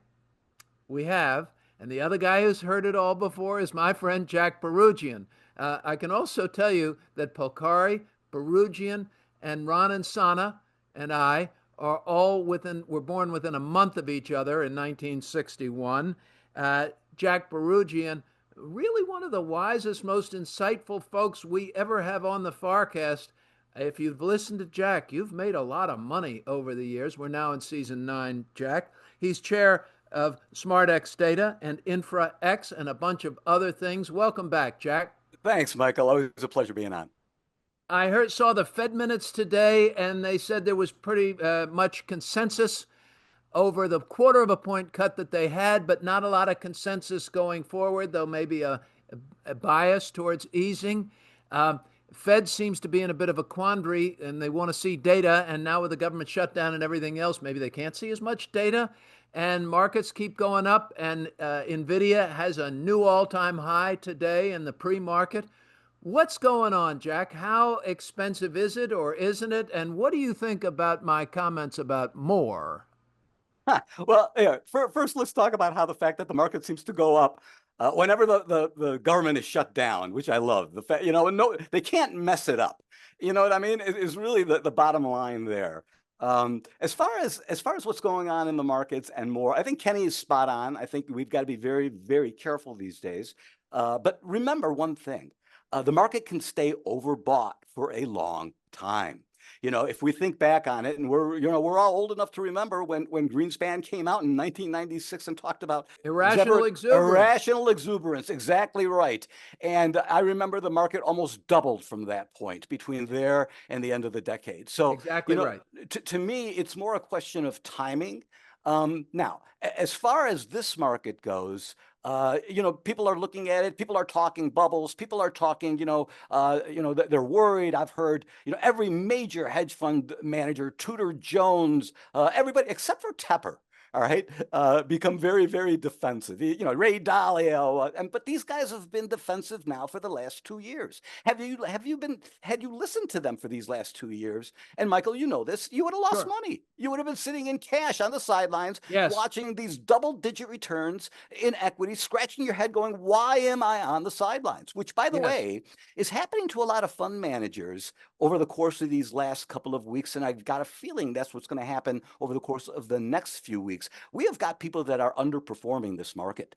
We have. And the other guy who's heard it all before is my friend Jack Bouroudjian. I can also tell you that Polcari, Bouroudjian, and Ron and Sana and I are all were born within a month of each other in 1961. Jack Bouroudjian, really one of the wisest, most insightful folks we ever have on the FarrCast. If you've listened to Jack, you've made a lot of money over the years. We're now in season 9, Jack. He's chair of SmartX Data and InfraX and a bunch of other things. Welcome back, Jack. Thanks, Michael. Always a pleasure being on. I saw the Fed minutes today, and they said there was pretty much consensus over the 1/4 point cut that they had, but not a lot of consensus going forward, though maybe a bias towards easing. Fed seems to be in a bit of a quandary, and they want to see data, and now with the government shutdown and everything else, maybe they can't see as much data, and markets keep going up, and NVIDIA has a new all-time high today in the pre-market. What's going on, Jack? How expensive is it or isn't it? And what do you think about my comments about more? Well, yeah, first, let's talk about how the fact that the market seems to go up whenever the government is shut down, which I love. The fact, no, they can't mess it up. You know what I mean? It is really the bottom line there. As far as what's going on in the markets and more, I think Kenny is spot on. I think we've got to be very, very careful these days. But remember one thing. The market can stay overbought for a long time. If we think back on it, and we're all old enough to remember when Greenspan came out in 1996 and talked about Irrational exuberance. Irrational exuberance, exactly right. And I remember the market almost doubled from that point between there and the end of the decade. So, exactly right. To me, it's more a question of timing. Now, as far as this market goes, people are looking at it. People are talking bubbles. People are talking, they're worried. I've heard, every major hedge fund manager, Tudor Jones, everybody except for Tepper. All right, become very, very defensive. Ray Dalio, but these guys have been defensive now for the last 2 years. Had you listened to them for these last 2 years? And Michael, you know this. You would have lost money. You would have been sitting in cash on the sidelines, watching these double-digit returns in equity, scratching your head, going, "Why am I on the sidelines?" Which, by the way, is happening to a lot of fund managers over the course of these last couple of weeks, and I've got a feeling that's what's going to happen over the course of the next few weeks. We have got people that are underperforming this market.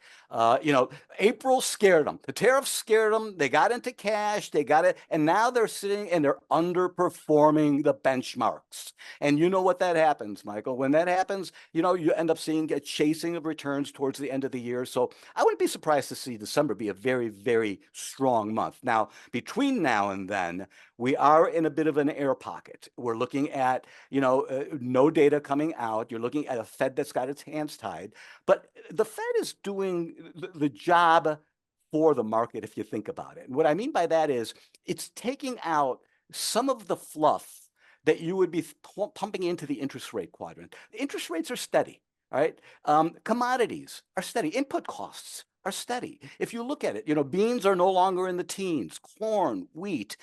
April scared them. The tariffs scared them. They got into cash. They got it. And now they're sitting and they're underperforming the benchmarks. And you know what that happens, Michael. When that happens, you end up seeing a chasing of returns towards the end of the year. So I wouldn't be surprised to see December be a very, very strong month. Now, between now and then, we are in a bit of an air pocket. We're looking at, no data coming out. You're looking at a Fed that's got its hands tied. But the Fed is doing the job for the market, if you think about it. And what I mean by that is it's taking out some of the fluff that you would be pumping into the interest rate quadrant. Interest rates are steady, all right? Commodities are steady. Input costs are steady. If you look at it, beans are no longer in the teens, corn, wheat,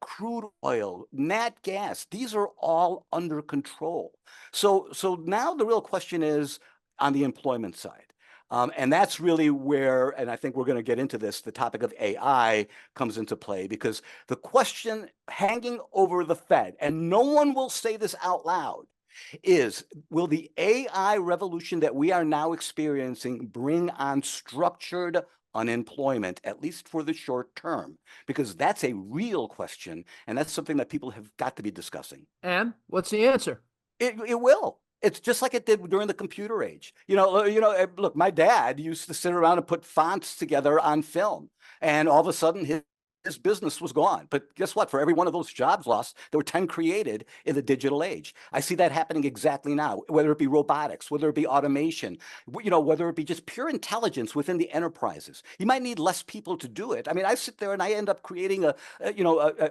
crude oil, nat gas, these are all under control. So now the real question is on the employment side. And that's really where, and I think we're going to get into this, the topic of AI comes into play, because the question hanging over the Fed, and no one will say this out loud, is, will the AI revolution that we are now experiencing bring on structured unemployment, at least for the short term? Because that's a real question, and that's something that people have got to be discussing. And what's the answer? It will. It's just like it did during the computer age. Look, my dad used to sit around and put fonts together on film, and all of a sudden his business was gone. But guess what? For every one of those jobs lost, there were 10 created in the digital age. I see that happening exactly now, whether it be robotics, whether it be automation, whether it be just pure intelligence within the enterprises. You might need less people to do it. I mean, I sit there and I end up creating an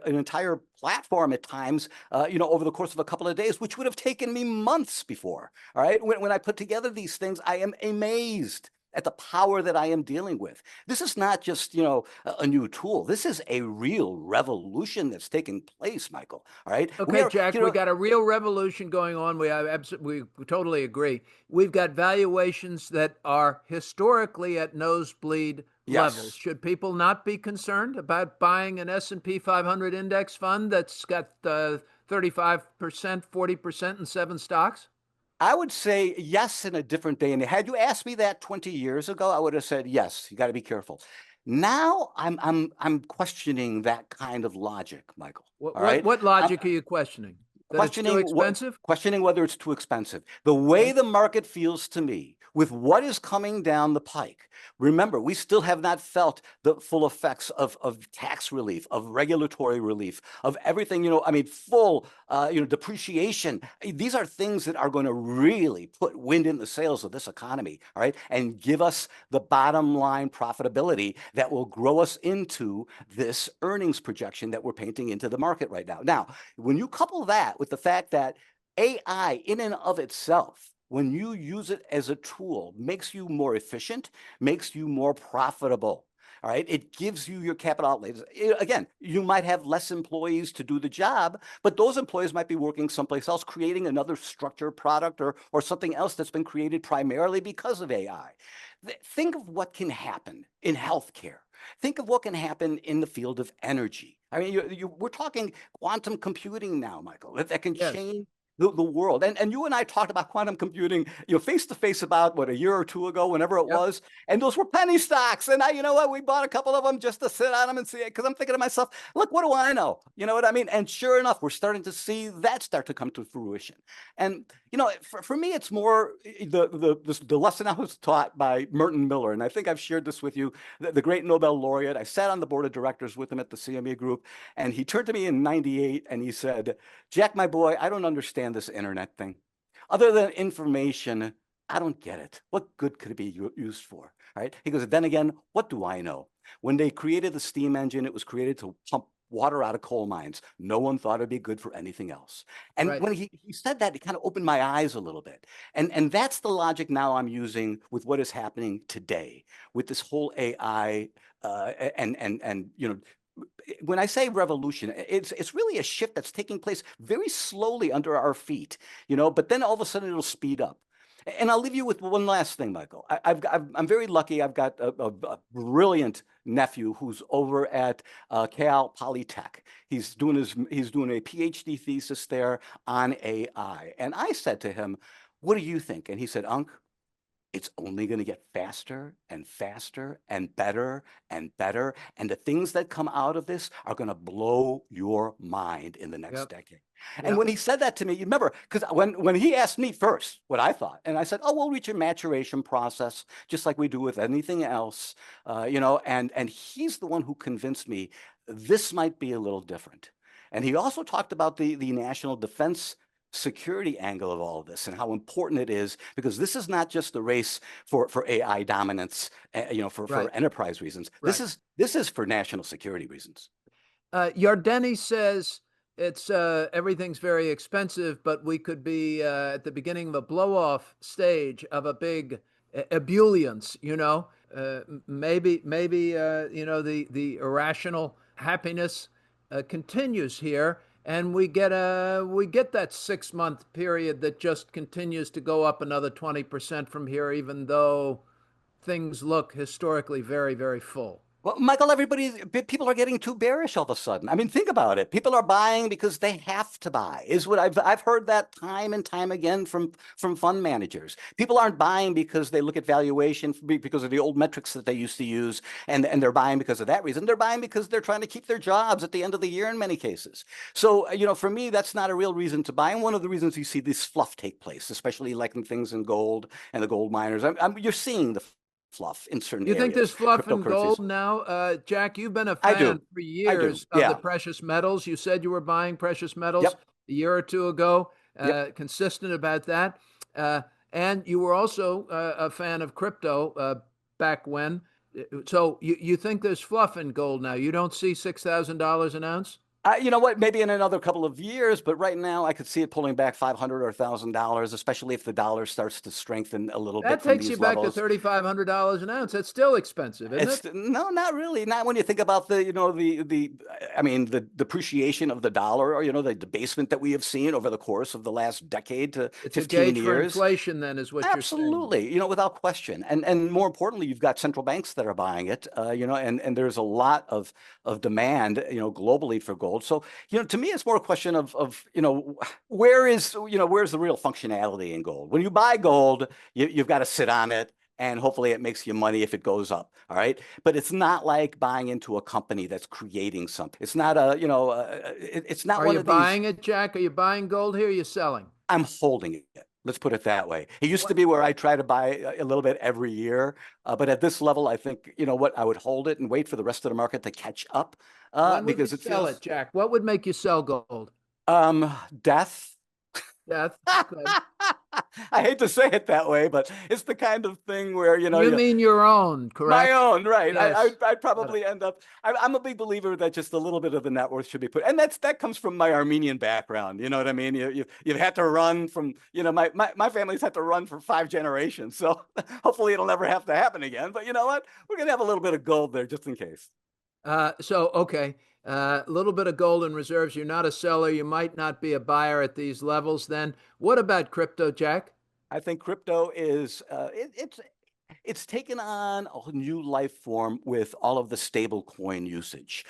entire platform at times, over the course of a couple of days, which would have taken me months before. All right. When I put together these things, I am amazed at the power that I am dealing with. This is not just, a new tool. This is a real revolution that's taking place, Michael. All right. Okay, Jack, we got a real revolution going on. We totally agree. We've got valuations that are historically at nosebleed levels. Should people not be concerned about buying an S&P 500 index fund that's got 35%, 40% in 7 stocks? I would say yes in a different day. And had you asked me that 20 years ago, I would have said yes. You got to be careful. Now I'm questioning that kind of logic, Michael. What logic are you questioning? Questioning too expensive? Questioning whether it's too expensive. The way the market feels to me, with what is coming down the pike. Remember, we still have not felt the full effects of tax relief, of regulatory relief, of everything, full, depreciation. These are things that are going to really put wind in the sails of this economy, all right, and give us the bottom line profitability that will grow us into this earnings projection that we're painting into the market right now. Now, when you couple that with the fact that AI in and of itself, when you use it as a tool, makes you more efficient, makes you more profitable. All right, it gives you your capital outlays. Again, you might have less employees to do the job, but those employees might be working someplace else, creating another structured product or something else that's been created primarily because of AI. Think of what can happen in healthcare. Think of what can happen in the field of energy. I mean, we're talking quantum computing now, Michael, that can change the world. And you and I talked about quantum computing, face to face about a year or two ago, whenever it was. And those were penny stocks. And you know what? We bought a couple of them just to sit on them and see it. Because I'm thinking to myself, look, what do I know? You know what I mean? And sure enough, we're starting to see that start to come to fruition. And for me, it's more the lesson I was taught by Merton Miller. And I think I've shared this with you, the great Nobel laureate. I sat on the board of directors with him at the CME Group. And he turned to me in 98 and he said, Jack, my boy, I don't understand this internet thing. Other than information, I don't get it. What good could it be used for? Right? He goes, then again, what do I know? When they created the steam engine, it was created to pump water out of coal mines. No one thought it'd be good for anything else. And when he said that, it kind of opened my eyes a little bit. And that's the logic now I'm using with what is happening today with this whole AI when I say revolution, it's really a shift that's taking place very slowly under our feet, but then all of a sudden it'll speed up. And I'll leave you with one last thing, Michael. I'm very lucky. I've got a brilliant nephew who's over at Cal Polytech. He's doing a PhD thesis there on AI. And I said to him, what do you think? And he said, Unc, it's only going to get faster and faster and better and better. And the things that come out of this are going to blow your mind in the next decade. And when he said that to me, you remember, because when he asked me first what I thought, and I said, oh, we'll reach a maturation process, just like we do with anything else, and he's the one who convinced me this might be a little different. And he also talked about the national defense security angle of all of this and how important it is, because this is not just the race for AI dominance, for enterprise reasons. This is for national security reasons. Yardeni says it's everything's very expensive, but we could be at the beginning of a blow-off stage of a big ebullience. Maybe the irrational happiness continues here. And we get that 6-month period that just continues to go up another 20% from here, even though things look historically very, very full. Well, Michael, people are getting too bearish all of a sudden. I mean, think about it. People are buying because they have to buy. Is what I've heard that time and time again from fund managers. People aren't buying because they look at valuation because of the old metrics that they used to use, and they're buying because of that reason. They're buying because they're trying to keep their jobs at the end of the year in many cases. So, for me, that's not a real reason to buy. And one of the reasons you see this fluff take place, especially like in things in gold and the gold miners, you're seeing the fluff in certain areas. You think there's fluff in gold now? Jack, you've been a fan for years of the precious metals. You said you were buying precious metals a year or two ago, consistent about that. And you were also a fan of crypto back when. So you think there's fluff in gold now? You don't see $6,000 an ounce? You know what? Maybe in another couple of years, but right now I could see it pulling back $500 or $1,000, especially if the dollar starts to strengthen a little bit. That takes you back to $3,500 an ounce. That's still expensive, isn't it? No, not really. Not when you think about the depreciation of the dollar, or the debasement that we have seen over the course of the last decade to 15 years. It's a gauge for inflation, then, is what you're saying. Absolutely, without question. And more importantly, you've got central banks that are buying it. And there's a lot of demand, globally for gold. So, to me, it's more a question of where's the real functionality in gold? When you buy gold, you've got to sit on it, and hopefully it makes you money if it goes up. All right. But it's not like buying into a company that's creating something. It's not it's not one of these. Are you buying it, Jack? Are you buying gold here? Or are you selling? I'm holding it. Let's put it that way. It used to be where I try to buy a little bit every year. But at this level, I think, I would hold it and wait for the rest of the market to catch up. Because it sell it, Jack. What would make you sell gold? Death. Death. I hate to say it that way, but it's the kind of thing where, You mean your own, correct? My own, right. Yes. I'd probably end up, I'm a big believer that just a little bit of the net worth should be put, and that comes from my Armenian background, you know what I mean? You've had to run from, my family's had to run for 5 generations, so hopefully it'll never have to happen again, but you know what? We're going to have a little bit of gold there just in case. Okay. A little bit of gold in reserves. You're not a seller. You might not be a buyer at these levels then. What about crypto, Jack? I think crypto is, It's taken on a new life form with all of the stable coin usage.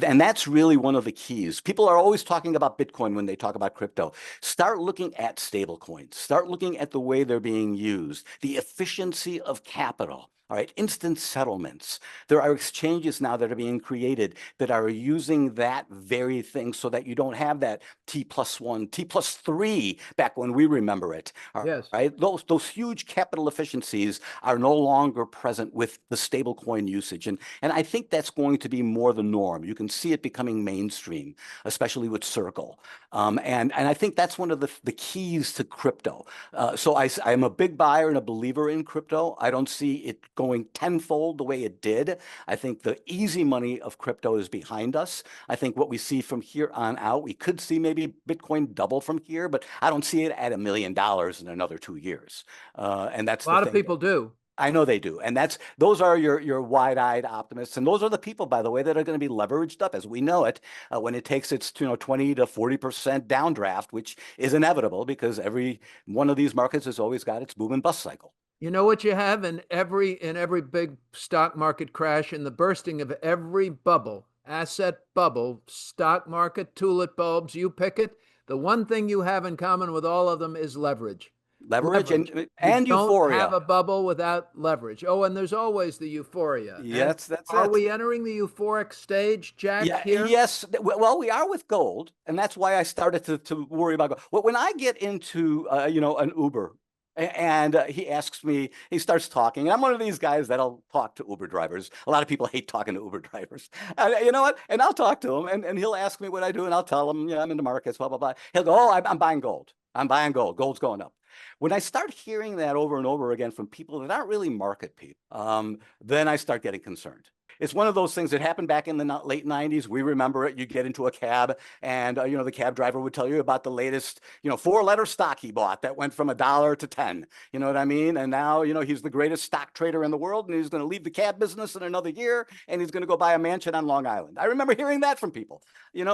And that's really one of the keys. People are always talking about Bitcoin when they talk about crypto. Start looking at stable coins. Start looking at the way they're being used, the efficiency of capital. All right, instant settlements. There are exchanges now that are being created that are using that very thing so that you don't have that T+1, T+3 back when we remember it. All Yes. right, those huge capital efficiencies are no longer present with the stablecoin usage, and I think that's going to be more the norm. You can see it becoming mainstream, especially with Circle, and I think that's one of the keys to crypto. So I'm a big buyer and a believer in crypto. I don't see it going tenfold the way it did. I think the easy money of crypto is behind us. I think what we see from here on out, we could see maybe Bitcoin double from here, but I don't see it at $1 million in another 2 years. And that's A lot of people do. I know they do. And those are your wide-eyed optimists. And those are the people, by the way, that are going to be leveraged up as we know it when it takes its 20 to 40% downdraft, which is inevitable because every one of these markets has always got its boom and bust cycle. You know what you have in every big stock market crash, in the bursting of every bubble, asset bubble, stock market, tulip bulbs, you pick it. The one thing you have in common with all of them is leverage. Leverage and you euphoria. Don't have a bubble without leverage. Oh, and there's always the euphoria. Yes, that's Are it. we entering the euphoric stage, Jack? Yeah, here? yes. Well, we are with gold, and that's why I started to worry about gold. Well, when I get into an Uber, and he asks me, he starts talking, and I'm one of these guys that'll talk to Uber drivers. A lot of people hate talking to Uber drivers. You know what? And I'll talk to him, and he'll ask me what I do, and I'll tell him, I'm in the markets, blah, blah, blah. He'll go, oh, I'm buying gold. I'm buying gold. Gold's going up. When I start hearing that over and over again from people that aren't really market people, then I start getting concerned. It's one of those things that happened back in the late 90s. We remember it. You get into a cab and, the cab driver would tell you about the latest, 4-letter stock he bought that went from $1 to 10. You know what I mean? And now, he's the greatest stock trader in the world and he's going to leave the cab business in another year and he's going to go buy a mansion on Long Island. I remember hearing that from people,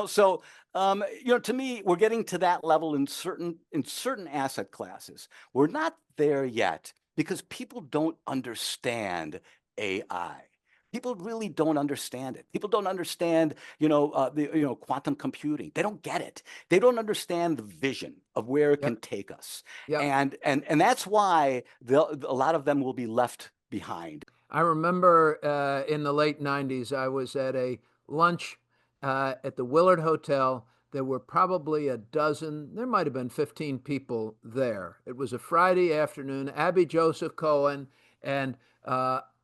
so, to me, we're getting to that level in certain asset classes. We're not there yet because people don't understand AI. People really don't understand it. People don't understand, quantum computing. They don't get it. They don't understand the vision of where it can take us. Yep. And that's why a lot of them will be left behind. I remember in the late 90s, I was at a lunch at the Willard Hotel. There were probably a dozen, there might have been 15 people there. It was a Friday afternoon. Abby Joseph Cohen and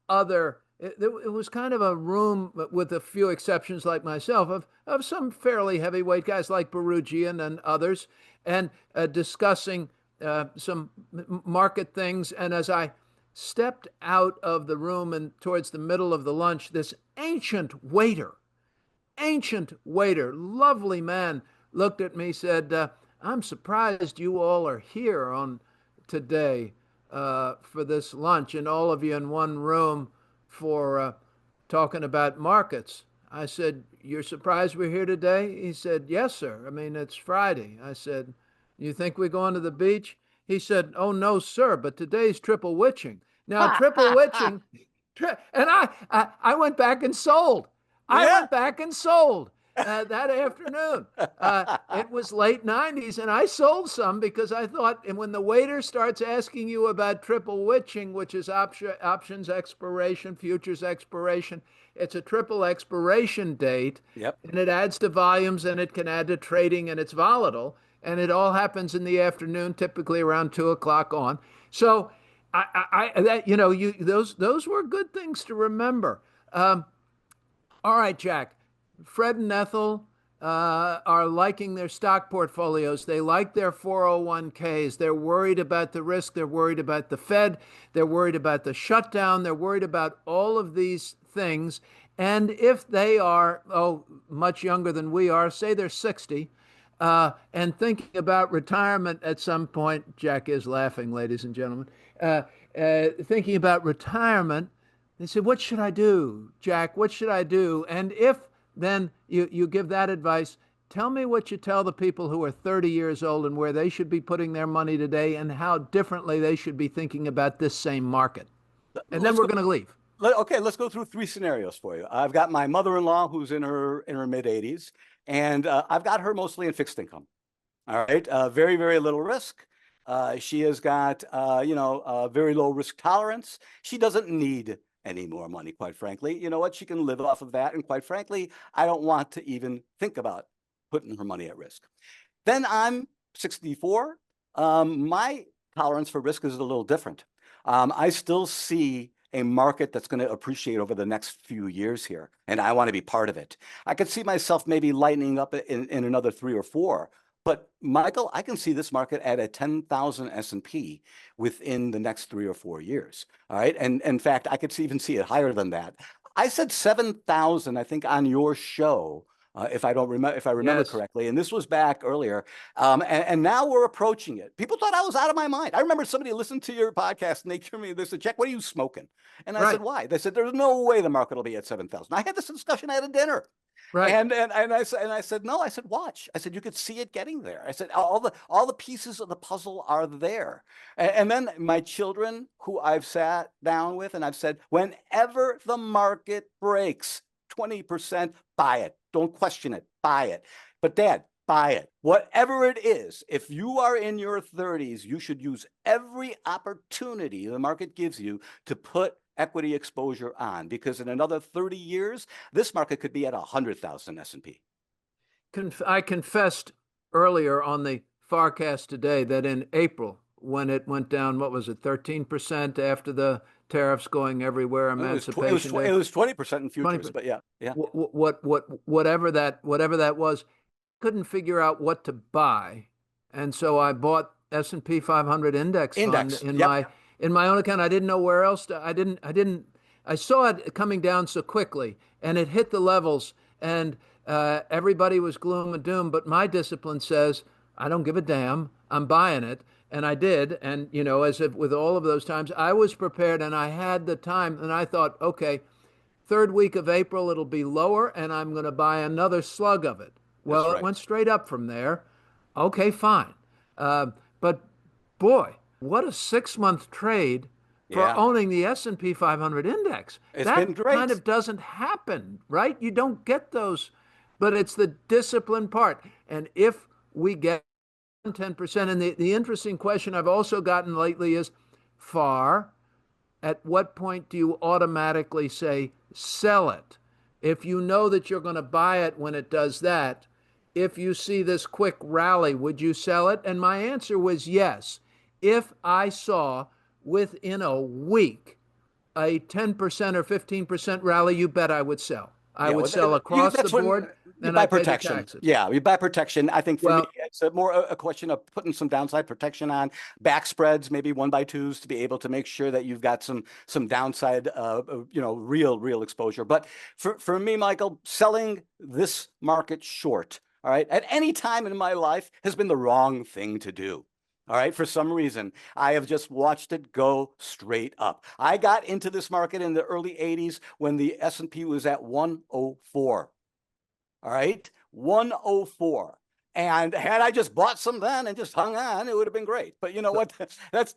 other. It was kind of a room with a few exceptions like myself of some fairly heavyweight guys like Bouroudjian and others, and discussing some market things. And as I stepped out of the room and towards the middle of the lunch, this ancient waiter, lovely man, looked at me, said, I'm surprised you all are here on today for this lunch and all of you in one room for talking about markets. I said, you're surprised we're here today? He said, yes, sir. I mean, it's Friday. I said, you think we're going to the beach? He said, oh, no, sir, but today's triple witching. Now, triple witching, and I went back and sold. I went back and sold that afternoon. It was late 90s, and I sold some because I thought, and when the waiter starts asking you about triple witching, which is options expiration, futures expiration, it's a triple expiration date, and it adds to volumes, and it can add to trading, and it's volatile, and it all happens in the afternoon, typically around 2 o'clock on. So, those were good things to remember. All right, Jack. Fred and Ethel are liking their stock portfolios. They like their 401ks. They're worried about the risk. They're worried about the Fed. They're worried about the shutdown. They're worried about all of these things. And if they are, much younger than we are, say they're 60, and thinking about retirement at some point, Jack is laughing, ladies and gentlemen, thinking about retirement, they say, what should I do, Jack? What should I do? And if then you give that advice, tell me what you tell the people who are 30 years old and where they should be putting their money today and how differently they should be thinking about this same market. And then Let's we're go. going to leave. Okay, let's go through 3 scenarios for you. I've got my mother-in-law who's in her mid-80s, and I've got her mostly in fixed income. All right, very, very little risk. She has got, very low risk tolerance. She doesn't need any more money, quite frankly. You know what? She can live off of that. And quite frankly, I don't want to even think about putting her money at risk. Then I'm 64. My tolerance for risk is a little different. I still see a market that's going to appreciate over the next few years here, and I want to be part of it. I could see myself maybe lightening up in another 3 or 4. But Michael, I can see this market at a 10,000 S&P within the next 3 or 4 years. All right, and in fact, I could even see it higher than that. I said 7,000, I think, on your show, if I remember Yes. correctly, and this was back earlier. And now we're approaching it. People thought I was out of my mind. I remember somebody listened to your podcast and they said, "Jack, what are you smoking?" And I said, "Why?" They said, "There's no way the market will be at 7,000." I had this discussion at a dinner. Right. And I said, no, I said, watch. I said, you could see it getting there. I said, all the pieces of the puzzle are there. And then my children, who I've sat down with, and I've said, whenever the market breaks 20%, buy it. Don't question it. Buy it. But Dad, buy it. Whatever it is, if you are in your 30s, you should use every opportunity the market gives you to put equity exposure on, because in another 30 years, this market could be at 100,000 S&P. I confessed earlier on the FarrCast today that in April, when it went down, what was it, 13% after the tariffs going everywhere, Emancipation Day? It was 20% in futures, 20%. But yeah. Whatever that was, couldn't figure out what to buy, and so I bought S&P 500 index fund in my own account. I didn't know where else I saw it coming down so quickly, and it hit the levels, and everybody was gloom and doom. But my discipline says, I don't give a damn. I'm buying it. And I did. And, as if with all of those times, I was prepared and I had the time. And I thought, okay, 3rd week of April, it'll be lower and I'm going to buy another slug of it. Well, It went straight up from there. Okay, fine. But boy, what a 6-month trade for owning the S&P 500 index. It's been great. Kind of doesn't happen, right? You don't get those, but it's the discipline part. And if we get 10%, and the interesting question I've also gotten lately is, Farr, at what point do you automatically say, sell it? If you know that you're going to buy it when it does that, if you see this quick rally, would you sell it? And my answer was yes. If I saw within a week a 10% or 15% rally, you bet I would sell. I would sell across the board. And buy protection. Yeah, we buy protection. I think for me, it's more a question of putting some downside protection on, back spreads, maybe 1x2s, to be able to make sure that you've got some downside, real exposure. But for me, Michael, selling this market short, all right, at any time in my life has been the wrong thing to do. All right, for some reason, I have just watched it go straight up. I got into this market in the early 80s when the S&P was at 104. All right, 104. And had I just bought some then and just hung on, it would have been great. But you know what? That's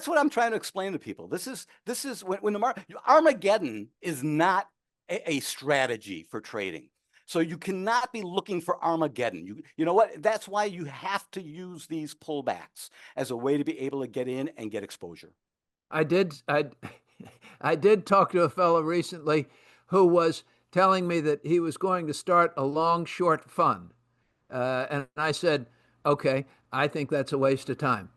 what I'm trying to explain to people. This is when the market, Armageddon is not a strategy for trading. So you cannot be looking for Armageddon. You know what? That's why you have to use these pullbacks as a way to be able to get in and get exposure. I did talk to a fellow recently who was telling me that he was going to start a long short fund. And I said, okay, I think that's a waste of time.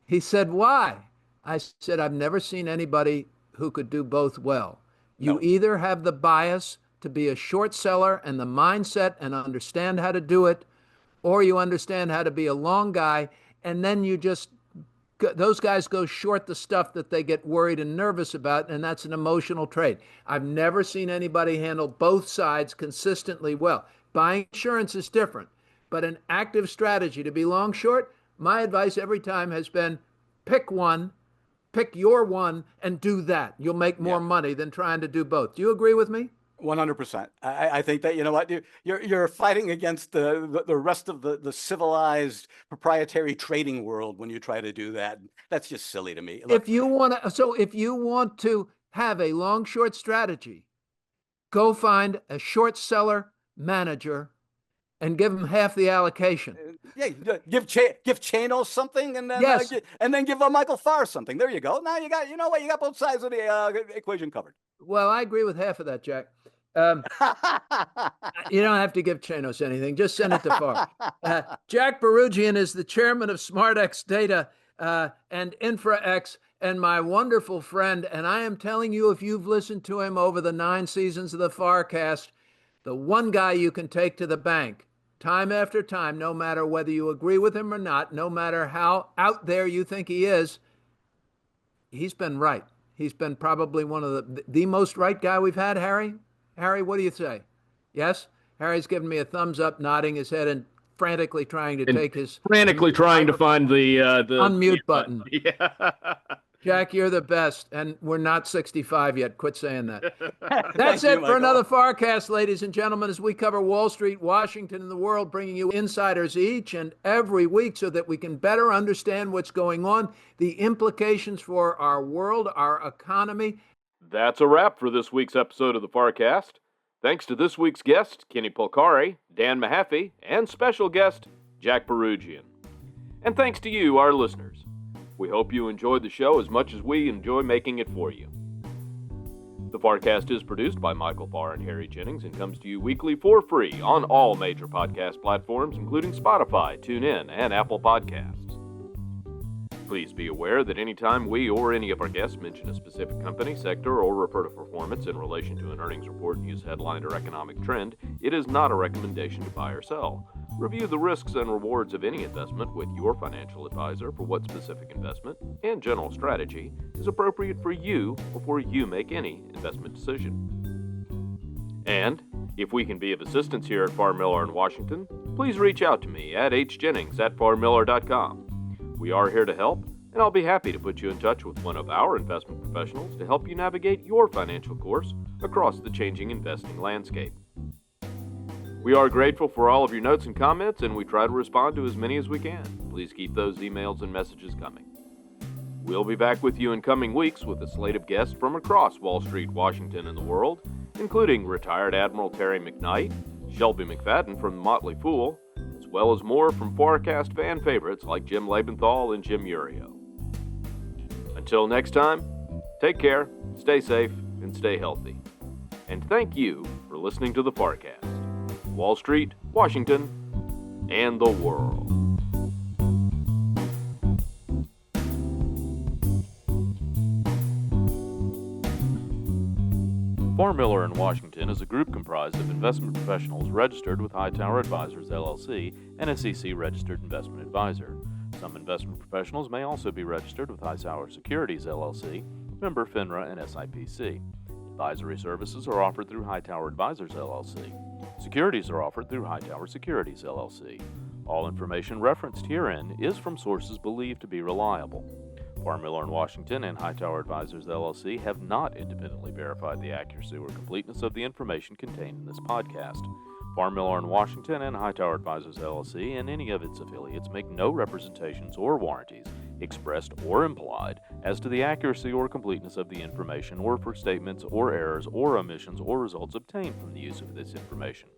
He said, why? I said, I've never seen anybody who could do both well. You either have the bias to be a short seller and the mindset and understand how to do it, or you understand how to be a long guy, and then those guys go short the stuff that they get worried and nervous about, and that's an emotional trade. I've never seen anybody handle both sides consistently well. Buying insurance is different, but an active strategy to be long short, my advice every time has been pick your one and do that. You'll make more money than trying to do both. Do you agree with me? 100%. I think that, you know what, you're fighting against the rest of the civilized proprietary trading world when you try to do that. That's just silly to me. Look, If you want to have a long short strategy, go find a short seller manager and give him half the allocation. yeah, give Chano something, and then Yes. and then give Michael Farr something. There you go. Now you got, you know what, you got both sides of the equation covered. Well, I agree with half of that, Jack. You don't have to give Chanos anything. Just send it to Farr. Jack Bouroudjian is the chairman of SmartX Data and InfraX, and my wonderful friend. And I am telling you, if you've listened to him over the 9 seasons of the FarrCast, the one guy you can take to the bank time after time, no matter whether you agree with him or not, no matter how out there you think he is, he's been right. He's been probably one of the most right guy we've had, Harry. Harry, what do you say? Yes? Harry's giving me a thumbs up, nodding his head and frantically trying to find the unmute button. Yeah. Jack, you're the best, and we're not 65 yet. Quit saying that. That's Thank it you, for Michael. another FarrCast, ladies and gentlemen, as we cover Wall Street, Washington, and the world, bringing you insiders each and every week so that we can better understand what's going on, the implications for our world, our economy. That's a wrap for this week's episode of the FarrCast. Thanks to this week's guest, Kenny Polcari, Dan Mahaffee, and special guest, Jack Bouroudjian. And thanks to you, our listeners. We hope you enjoyed the show as much as we enjoy making it for you. The FarrCast is produced by Michael Farr and Harry Jennings and comes to you weekly for free on all major podcast platforms, including Spotify, TuneIn, and Apple Podcasts. Please be aware that anytime we or any of our guests mention a specific company, sector, or refer to performance in relation to an earnings report, news headline, or economic trend, it is not a recommendation to buy or sell. Review the risks and rewards of any investment with your financial advisor for what specific investment and general strategy is appropriate for you before you make any investment decision. And if we can be of assistance here at Farr Miller in Washington, please reach out to me at hjennings@farrmiller.com. We are here to help, and I'll be happy to put you in touch with one of our investment professionals to help you navigate your financial course across the changing investing landscape. We are grateful for all of your notes and comments, and we try to respond to as many as we can. Please keep those emails and messages coming. We'll be back with you in coming weeks with a slate of guests from across Wall Street, Washington, and the world, including retired Admiral Terry McKnight, Shelby McFadden from Motley Fool, as well as more from FarrCast fan favorites like Jim Lebenthal and Jim Urio. Until next time, take care, stay safe, and stay healthy. And thank you for listening to the FarrCast, Wall Street, Washington, and the world. Farr Miller in Washington is a group comprised of investment professionals registered with Hightower Advisors, LLC, and a SEC-registered investment advisor. Some investment professionals may also be registered with Hightower Securities, LLC, member FINRA and SIPC. Advisory services are offered through Hightower Advisors, LLC. Securities are offered through Hightower Securities, LLC. All information referenced herein is from sources believed to be reliable. Farr Miller in Washington and Hightower Advisors, LLC have not independently verified the accuracy or completeness of the information contained in this podcast. Farr Miller in Washington and Hightower Advisors, LLC and any of its affiliates make no representations or warranties, expressed or implied, as to the accuracy or completeness of the information or for statements or errors or omissions or results obtained from the use of this information.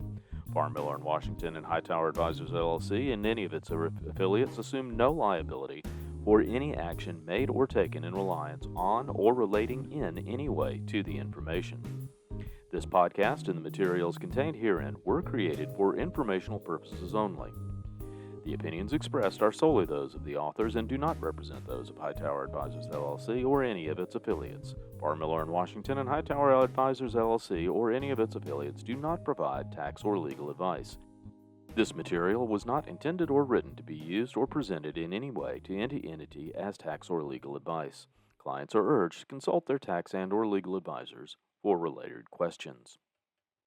Farr Miller in Washington and Hightower Advisors, LLC and any of its affiliates assume no liability for any action made or taken in reliance on or relating in any way to the information. This podcast and the materials contained herein were created for informational purposes only. The opinions expressed are solely those of the authors and do not represent those of Hightower Advisors, LLC or any of its affiliates. Farr Miller in Washington and Hightower Advisors, LLC or any of its affiliates do not provide tax or legal advice. This material was not intended or written to be used or presented in any way to any entity as tax or legal advice. Clients are urged to consult their tax and or legal advisors for related questions.